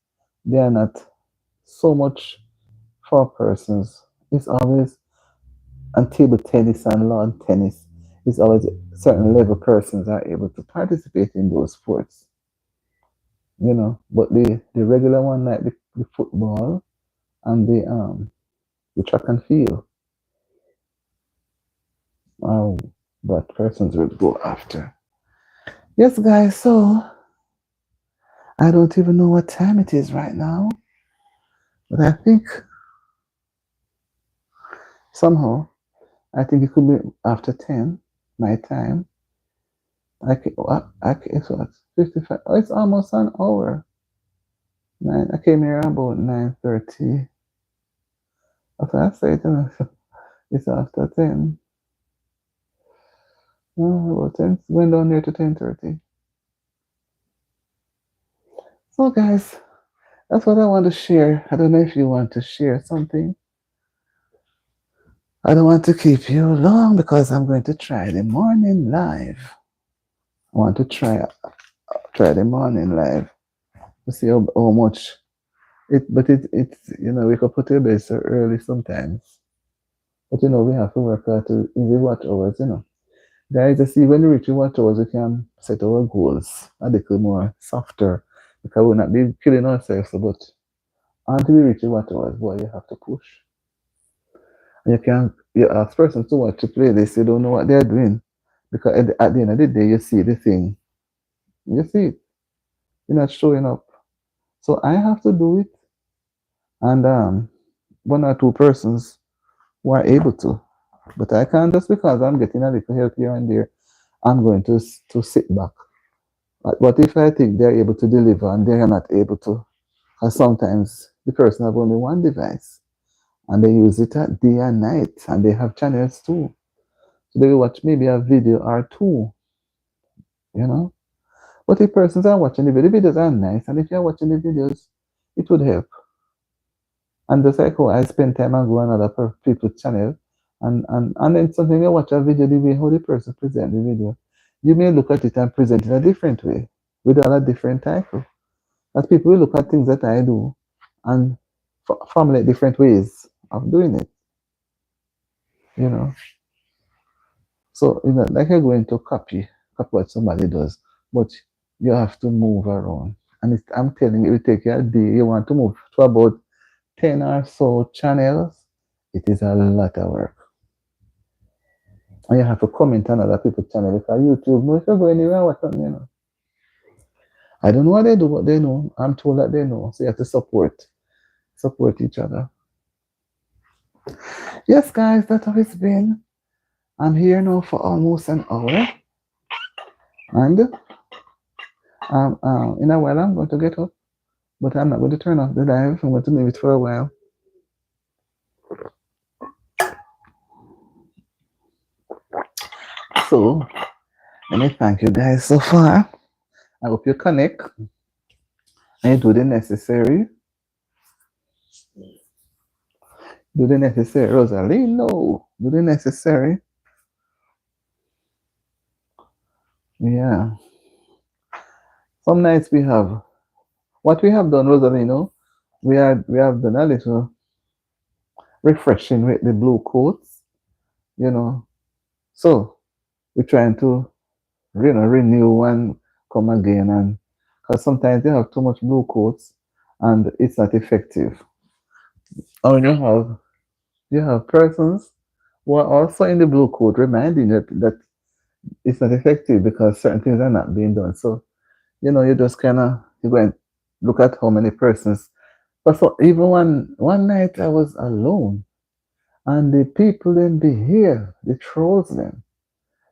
they are not so much for persons. It's always, and table tennis and lawn tennis, it's always certain level persons are able to participate in those sports, you know. But the regular one like the football and the track and field, um, what persons will go after. Yes, guys. So I don't even know what time it is right now, but I think somehow I think it could be after 10 my time. It's what 55. Oh, it's almost an hour. I came here about 9:30. After I say it, it's after 10. Oh, about 10. Went down there to 10:30. So, guys, that's what I want to share. I don't know if you want to share something. I don't want to keep you long because I'm going to try the morning live. I want to try the morning live to see how much it's we could put your bed so early sometimes. But we have to work out to easy watch hours. Guys, I see when we reach the watch hours, we can set our goals a little more softer because we'll not be killing ourselves. But until we reach the watch hours, boy, you have to push. And you ask persons to watch the playlist, you don't know what they're doing. Because at the end of the day, you see the thing. You see it. You're not showing up. So I have to do it. And one or two persons who are able to. But I can't just because I'm getting a little help here and there, I'm going to sit back. But if I think they're able to deliver and they're not able to, because sometimes the person have only one device and they use it at day and night and they have channels too. So they will watch maybe a video or two, you know. But if persons are watching the videos are nice, and if you're watching the videos, it would help. And just like how I spend time and go on other people's channel, and then something you watch a video the way how the person present the video, you may look at it and present it a different way with all a different title. As people will look at things that I do and formulate different ways of doing it, you know. So like you're going to copy what somebody does, but you have to move around. And I'm telling you, it will take you a day. You want to move to about 10 or so channels, it is a lot of work. And you have to comment on other people's channel because YouTube knows if you go anywhere, what's on. I don't know what they do, but they know. I'm told that they know. So you have to support each other. Yes, guys, that's how it's been. I'm here now for almost an hour. And in a while, I'm going to get up. But I'm not going to turn off the live. I'm going to leave it for a while. So, let me thank you guys so far. I hope you connect and you do the necessary. Do the necessary. Rosalino, do the necessary. Yeah. Some nights we have. What we have done, Rosalino, we have done a little refreshing with the blue coats, So we're trying to, renew and come again, and because sometimes they have too much blue coats and it's not effective. And when you have persons who are also in the blue coat reminding you that it's not effective because certain things are not being done. So you just you go and look at how many persons. But so even one night I was alone, and the people then behave, the trolls them.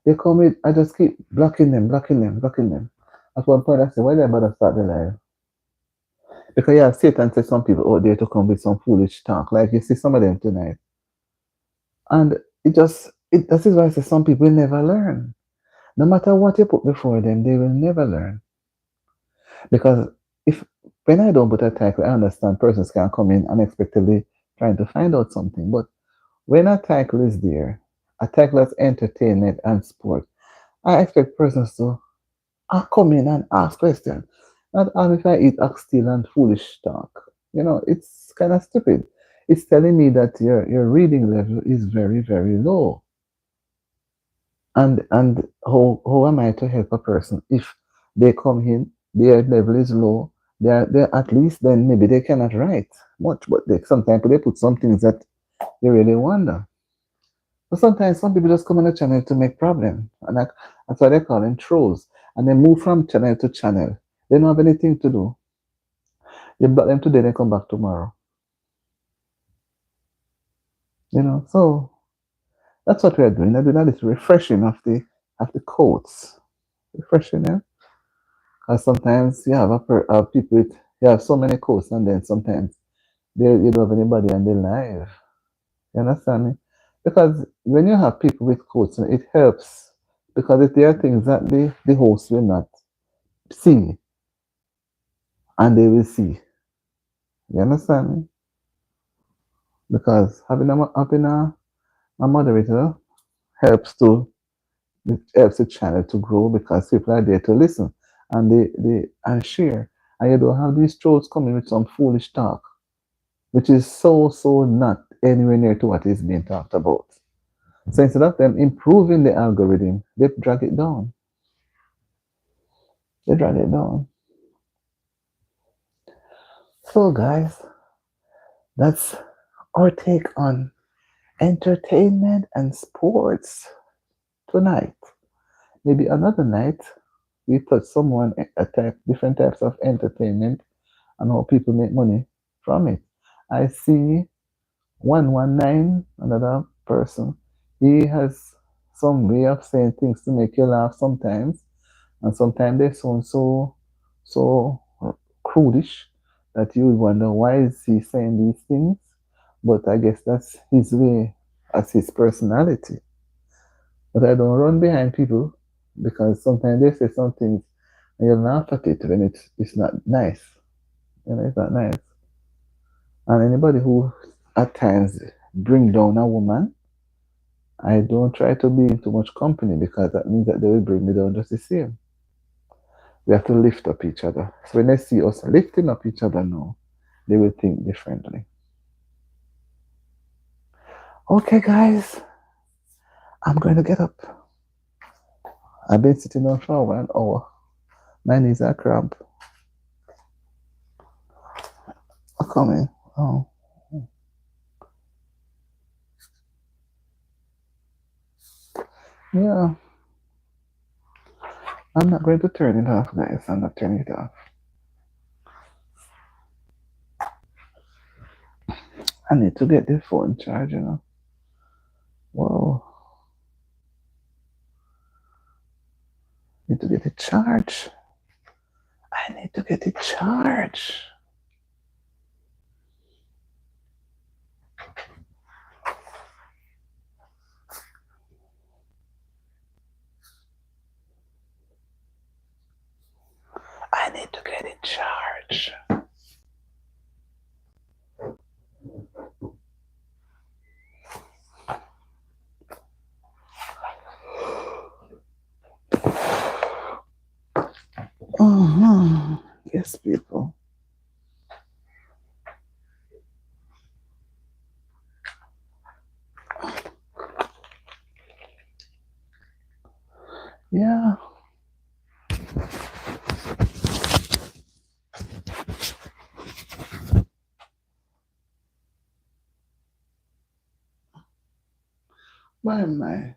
They come in, I just keep blocking them. At one point, I said, why did I bother start the live? Because yeah, Satan says some people out there to come with some foolish talk. Like you see some of them tonight. And this is why I say some people never learn. No matter what you put before them, they will never learn. Because if when I don't put a title, I understand persons can come in unexpectedly trying to find out something. But when a title is there, a title that's entertainment and sport, I expect persons to come in and ask questions. Not as if I eat oxtail and foolish talk. It's kind of stupid. It's telling me that your reading level is very, very low. And how am I to help a person if they come in, their level is low, they're at least then maybe they cannot write much, but sometimes they put some things that you really wonder. But sometimes some people just come on the channel to make problem, and that's why they call them trolls. And they move from channel to channel. They don't have anything to do. You block them today, they come back tomorrow. So that's what we're doing. We're doing this refreshing of the codes, refreshing them. Because sometimes you have people with you have so many codes, and then sometimes you don't have anybody on the live. You understand me? Because when you have people with codes, it helps. Because if there are things that the host will not see, and they will see. You understand me? Because having a moderator helps to it helps the channel to grow because people are there to listen and they share. And you don't have these trolls coming with some foolish talk, which is so not anywhere near to what is being talked about. So instead of them improving the algorithm, they drag it down. They drag it down. So guys, that's our take on entertainment and sports tonight. Maybe another night we touch someone attack different types of entertainment and how people make money from it. I see 119, another person. He has some way of saying things to make you laugh sometimes, and sometimes they sound so crudish that you would wonder why is he saying these things. But I guess that's his way, that's his personality. But I don't run behind people because sometimes they say some things and you laugh at it when it's not nice. It's not nice. And anybody who at times bring down a woman, I don't try to be in too much company because that means that they will bring me down just the same. We have to lift up each other. So when they see us lifting up each other now, they will think differently. Okay, guys, I'm going to get up. I've been sitting down for 1 hour. My knees are cramped. I'm coming. Oh. Yeah. I'm not going to turn it off, guys. I'm not turning it off. I need to get the phone charged, Whoa. Need to get it charged. I need to get it charged. I need to get it charged. Yes, people. Yeah. Why am I?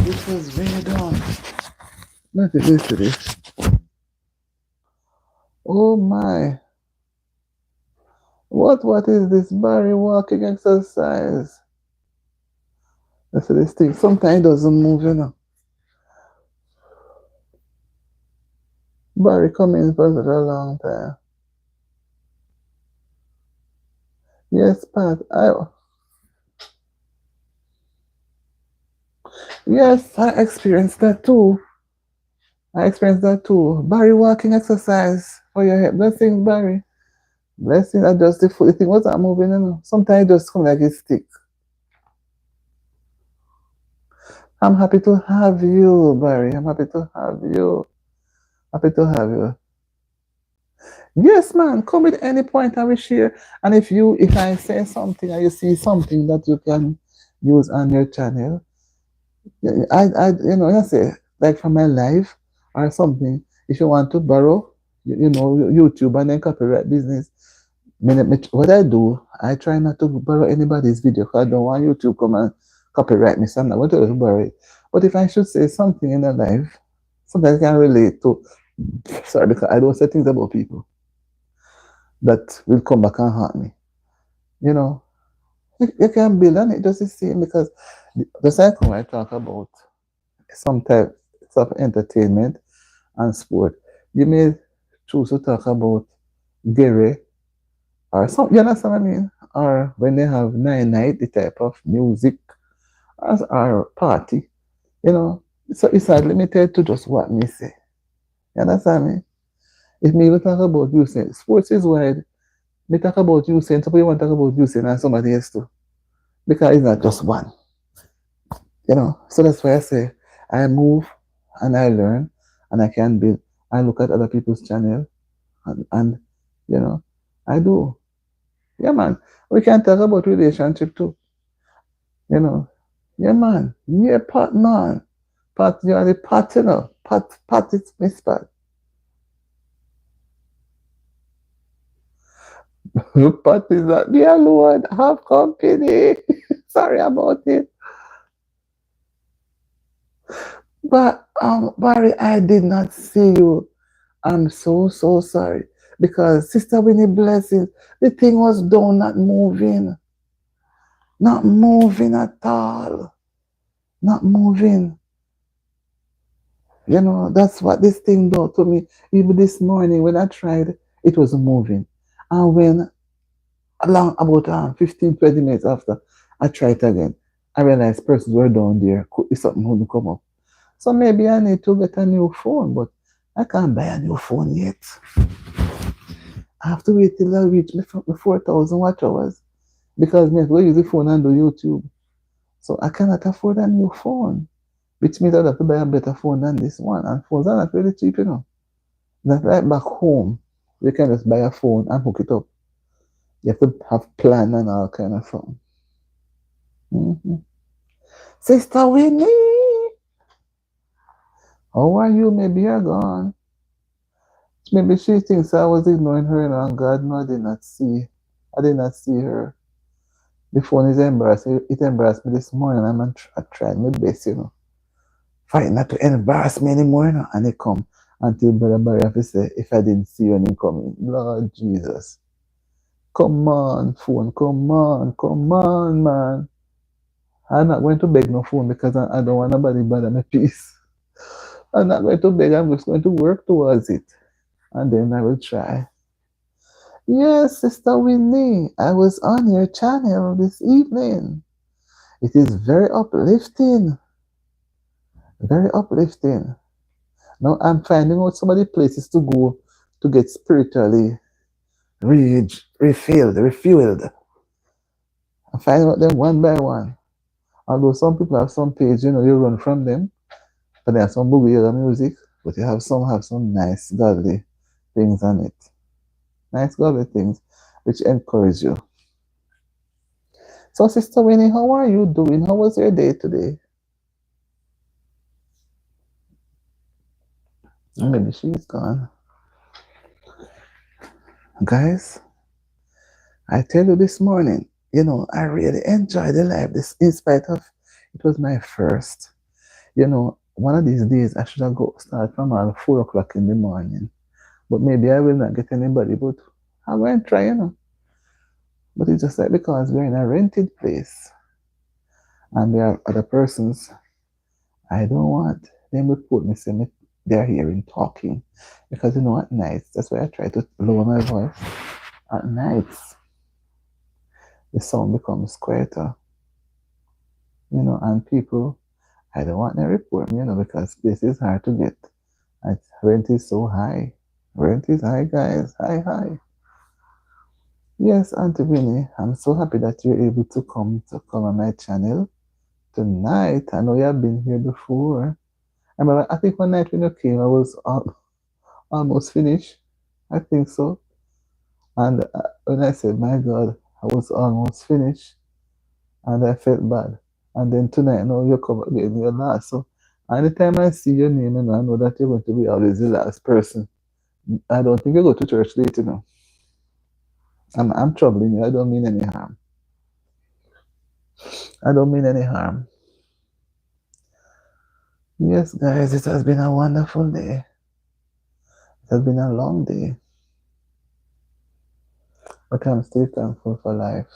This was very done. Look at this. Oh my. What is this Barry walking exercise? That's this thing. Sometimes it doesn't move, Barry coming for such a long time. Yes, Pat. Yes, I experienced that too. I experienced that too. Barry, walking exercise for your head. Blessings, Barry. Blessings. I just the foot. The thing wasn't moving. Sometimes it just come like it stick. I'm happy to have you, Barry. I'm happy to have you. Happy to have you. Yes, man. Come with any point I will share. And if I say something and you see something that you can use on your channel, I say like from my life or something. If you want to borrow, YouTube and then copyright business. What I do, I try not to borrow anybody's video because I don't want YouTube come and copyright me. So I'm not going to borrow it. But if I should say something in a life, something I can relate to, sorry, because I don't say things about people that will come back and haunt me. You know, you can build on it just the same because the cycle I talk about some types of entertainment and sport. You may choose to talk about Gary or some, you understand what I mean? Or when they have nine night, the type of music or party, you know. So it's not limited to just what me say. You understand me? If me will talk about you saying sports is wide, me talk about you saying somebody want to talk about you saying and somebody else too. Because it's not just one. So that's why I say I move and I learn and I can build. I look at other people's channel and you know, I do. Yeah, man. We can talk about relationship too. You know. Yeah, man. Yeah, Pat, man. Pat, you are the partner. Pat is Miss Pat. Pat is not me alone. Have company. Sorry about it. But Barry, I did not see you. I'm so sorry. Because Sister Winnie Blessings, the thing was down, not moving. Not moving at all. Not moving. That's what this thing did to me. Even this morning when I tried, it was moving. And when along about 15, 20 minutes after, I tried again. I realized persons were down there. If something wouldn't come up. So maybe I need to get a new phone, but I can't buy a new phone yet. I have to wait till I reach my 4,000 watch hours because I have to use the phone and do YouTube. So I cannot afford a new phone, which means I have to buy a better phone than this one. And phones are not really cheap, Not like back home. You can just buy a phone and hook it up. You have to have plan and all kind of stuff. Mm-hmm. Sister Winnie, how are you? Maybe you're gone. Maybe she thinks I was ignoring her, and God, no, I did not see. I did not see her. The phone is embarrassed. It embarrassed me this morning. I tried my best, Fight not to embarrass me anymore, And they come until Brother Barry have to say, if I didn't see you when you coming, Lord Jesus. Come on, phone. Come on, man. I'm not going to beg no phone because I don't want nobody bother my peace. I'm not going to beg. I'm just going to work towards it. And then I will try. Yes, Sister Winnie, I was on your channel this evening. It is very uplifting. Very uplifting. Now I'm finding out some of the places to go to get spiritually refueled. I'm finding out them one by one. Although some people have some page, you run from them. But there are some boogie music, but you have some nice godly things on it. Nice godly things which encourage you. So Sister Winnie, how are you doing? How was your day today? Maybe she's gone. Guys, I tell you this morning, I really enjoyed the life. This, in spite of it was my first. One of these days I should have start from 4 o'clock in the morning. But maybe I will not get anybody, but I'm going to try, But it's just like because we're in a rented place and there are other persons, I don't want them to put me, say me they're hearing talking. Because at nights, that's why I try to lower my voice. At nights, the sound becomes quieter, and people, I don't want them to report me, because this is hard to get. And rent is so high. Rent is high, guys. High, high. Yes, Auntie Winnie, I'm so happy that you're able to come on my channel tonight. I know you have been here before. I think one night when you came, I was almost finished. I think so. And when I said, my God, I was almost finished, and I felt bad. And then tonight, now you come again, you're last. So anytime I see your name, I know that you're going to be always the last person. I don't think you go to church late. I'm troubling you. I don't mean any harm. I don't mean any harm. Yes, guys, it has been a wonderful day. It has been a long day. But I'm still thankful for life.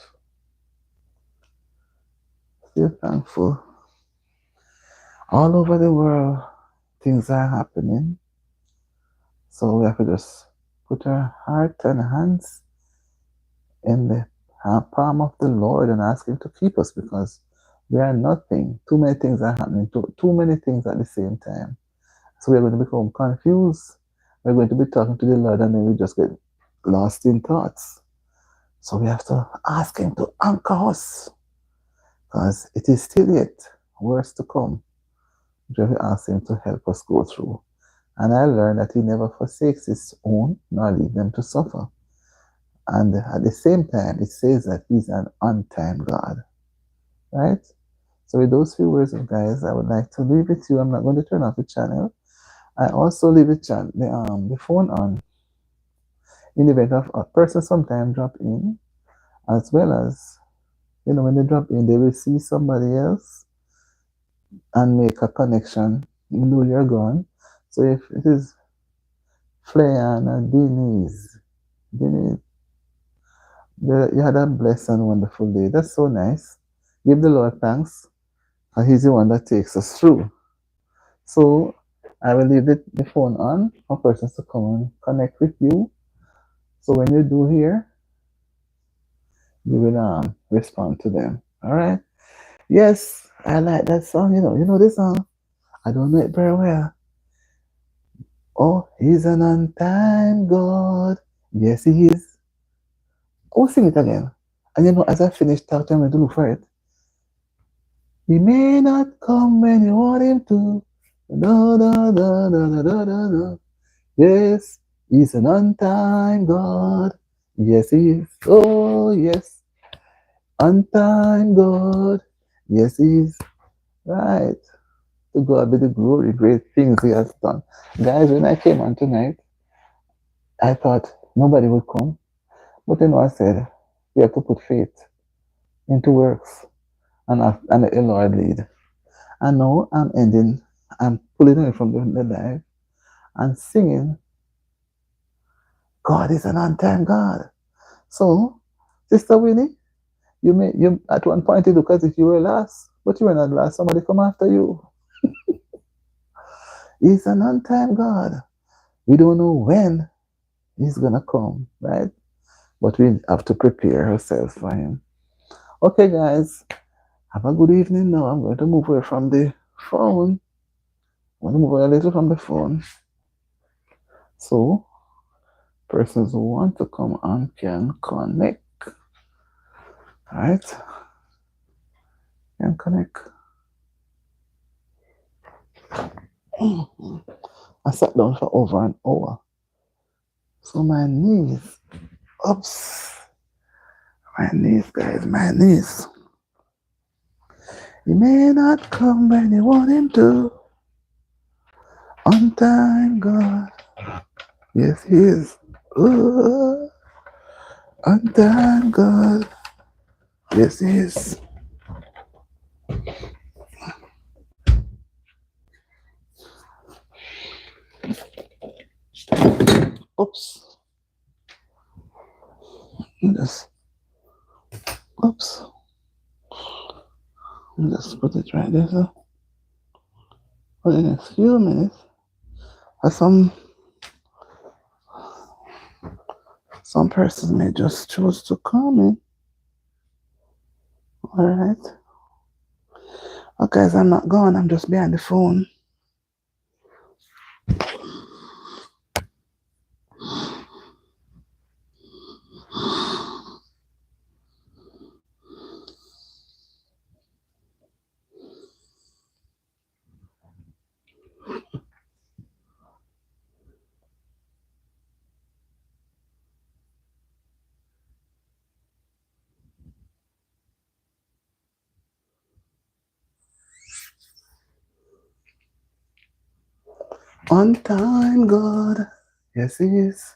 Still thankful. All over the world, things are happening. So we have to just put our heart and hands in the palm of the Lord and ask Him to keep us, because we are nothing. Too many things are happening. Too many things at the same time. So we're going to become confused. We're going to be talking to the Lord, and then we just get lost in thoughts. So we have to ask Him to anchor us, because it is still yet worse to come. We have to ask Him to help us go through. And I learned that He never forsakes His own, nor leave them to suffer. And at the same time, it says that He's an on-time God. Right? So with those few words, guys, I would like to leave it to you. I'm not going to turn off the channel. I also leave the phone on in the event of a person sometime drop in, as well as, when they drop in, they will see somebody else and make a connection, even though you're gone. So if it is Flayan and Denise, you had a blessed and wonderful day. That's so nice. Give the Lord thanks, and He's the one that takes us through. So I will leave the phone on for persons to come and connect with you. So when you do hear, you will respond to them. All right. Yes, I like that song. You know this song. I don't know it very well. Oh, He's an on-time God. Yes, He is. Oh, sing it again. And as I finish talking, I'm going to look for it. He may not come when you want Him to. No, no, no, no, no, no, no, no. Yes, He's an on-time God. Yes, He is. Oh, yes. On-time God. Yes, He is. Right. To God be the glory, great things He has done. Guys, when I came on tonight, I thought nobody would come. But I said, we have to put faith into works and let the Lord lead. And now I'm pulling away from the live and singing, God is an on-time God. So, Sister Winnie, you at one point you look as if you were last, but you were not last. Somebody come after you. He's an on-time God. We don't know when He's gonna come, right? But we have to prepare ourselves for Him. Okay, guys, have a good evening now. I'm going to move away from the phone. I'm going to move away a little from the phone. So, persons who want to come on can connect. All right? Can connect. I sat down for over an hour. So my knees, oops. My knees, guys, my knees. He may not come when you want Him to. On time, God. Yes, He is. On time, God. Yes, He is. Oops. Oops. Just put it right there. So for the next few minutes, Some persons may just choose to come in. All right. Oh, guys, I'm not gone. I'm just behind the phone. On time, God. Yes, He is.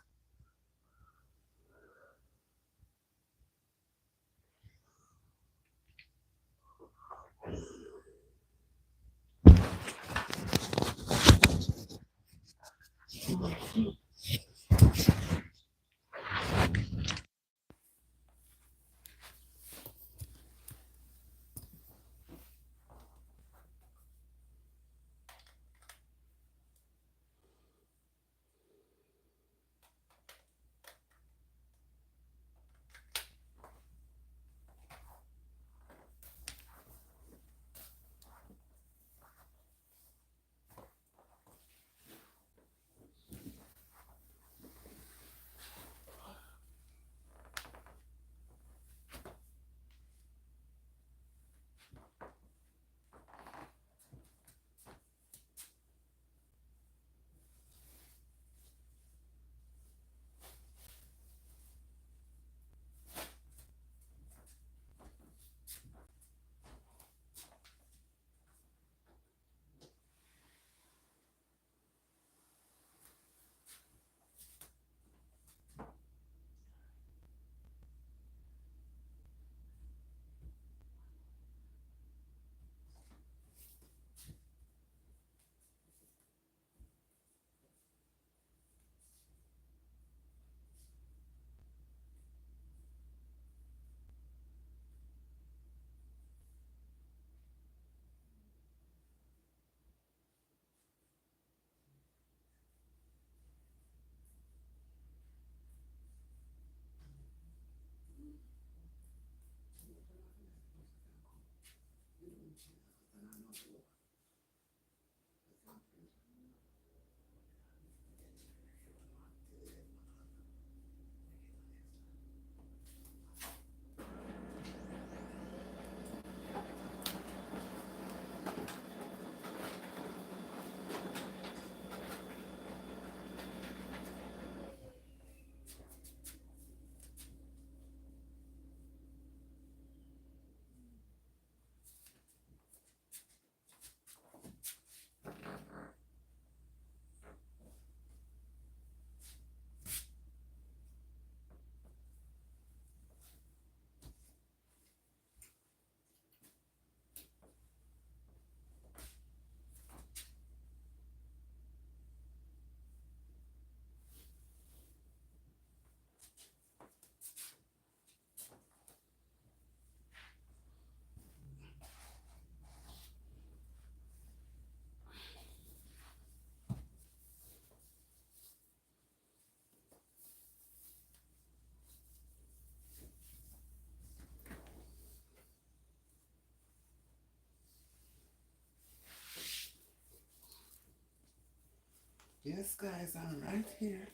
Yes, guys, I'm right here.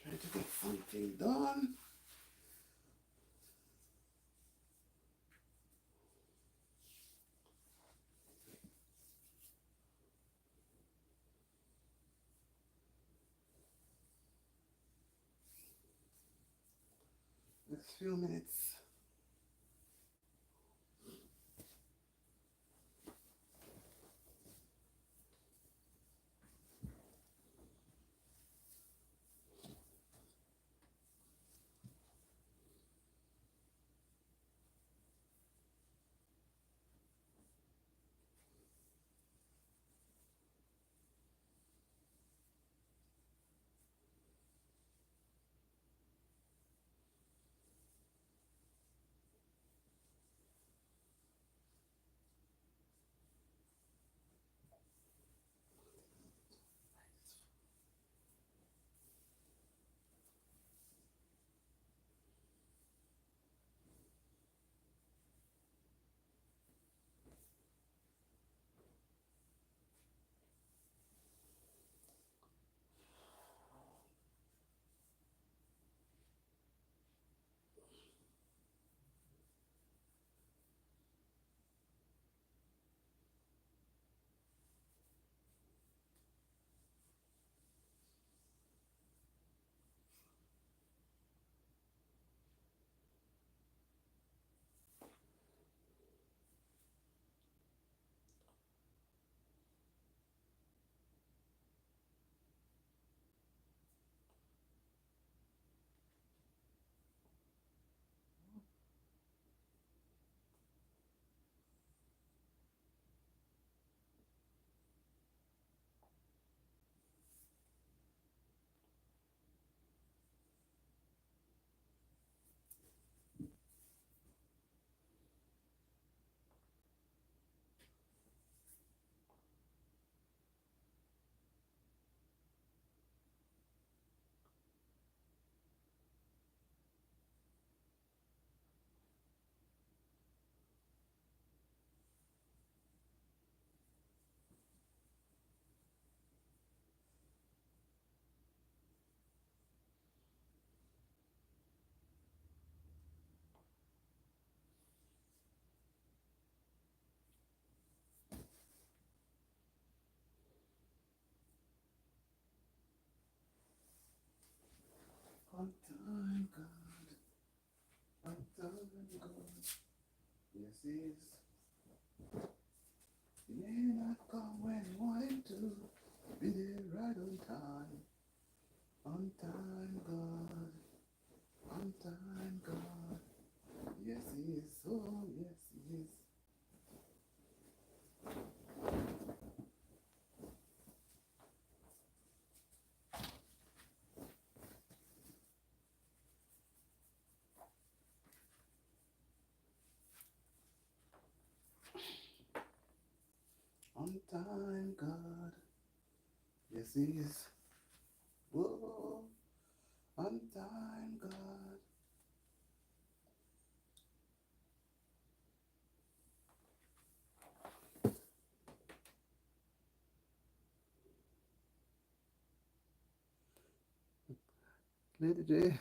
Trying to get something done. Next few minutes. God. Yes, He is. He may not come when you want Him to. Be there right on time. On time, God. On time, God. Yes, He is. Oh, yes, He is. On time, God. Yes, He is. Whoa. On time, God. Lady J.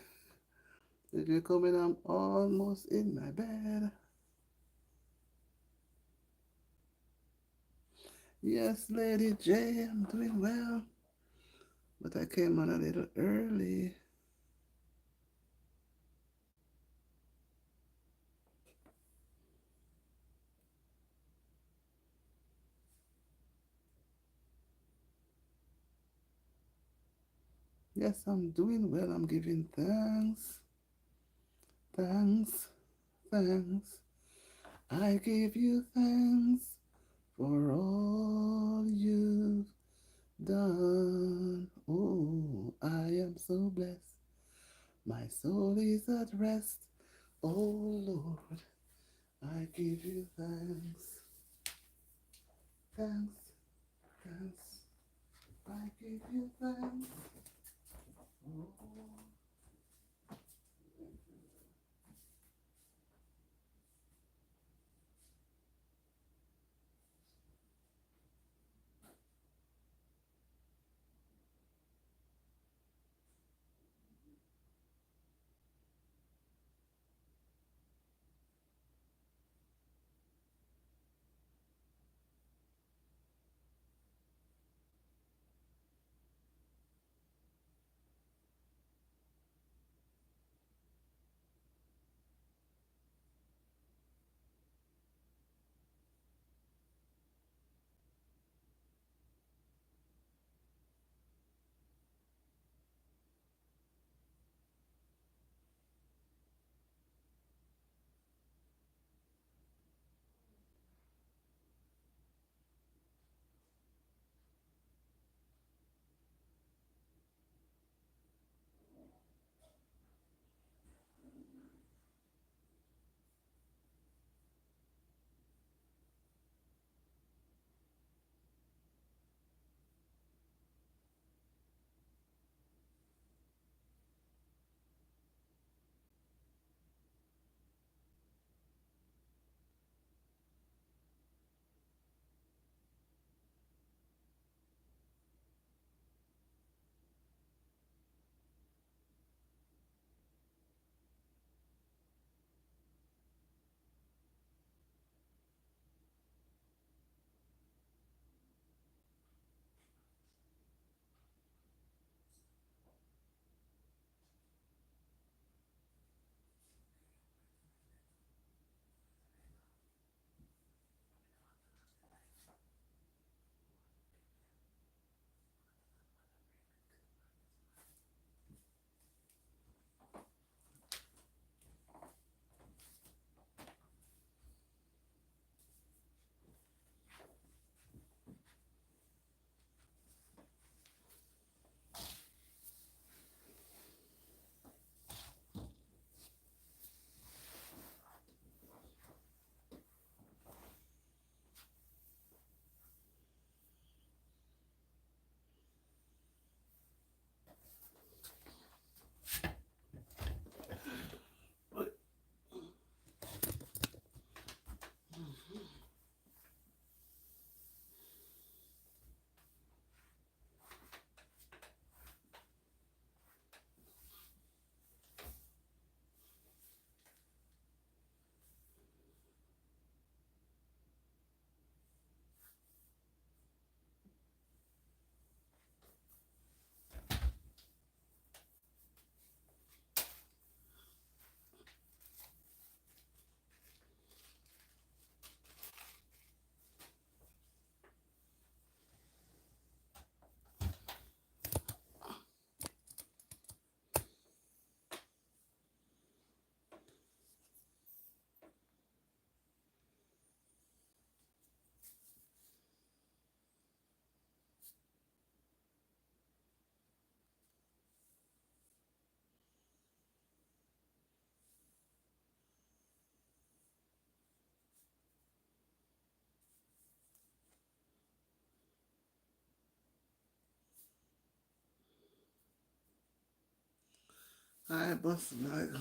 Lady J coming. I'm almost in my bed. Yes, Lady J. I'm doing well. But I came on a little early. Yes, I'm doing well. I'm giving thanks. Thanks. Thanks. I give you thanks for all you've done. Oh, I am so blessed. My soul is at rest. Oh Lord, I give you thanks. Thanks. Thanks. I give you thanks. Oh. I bust like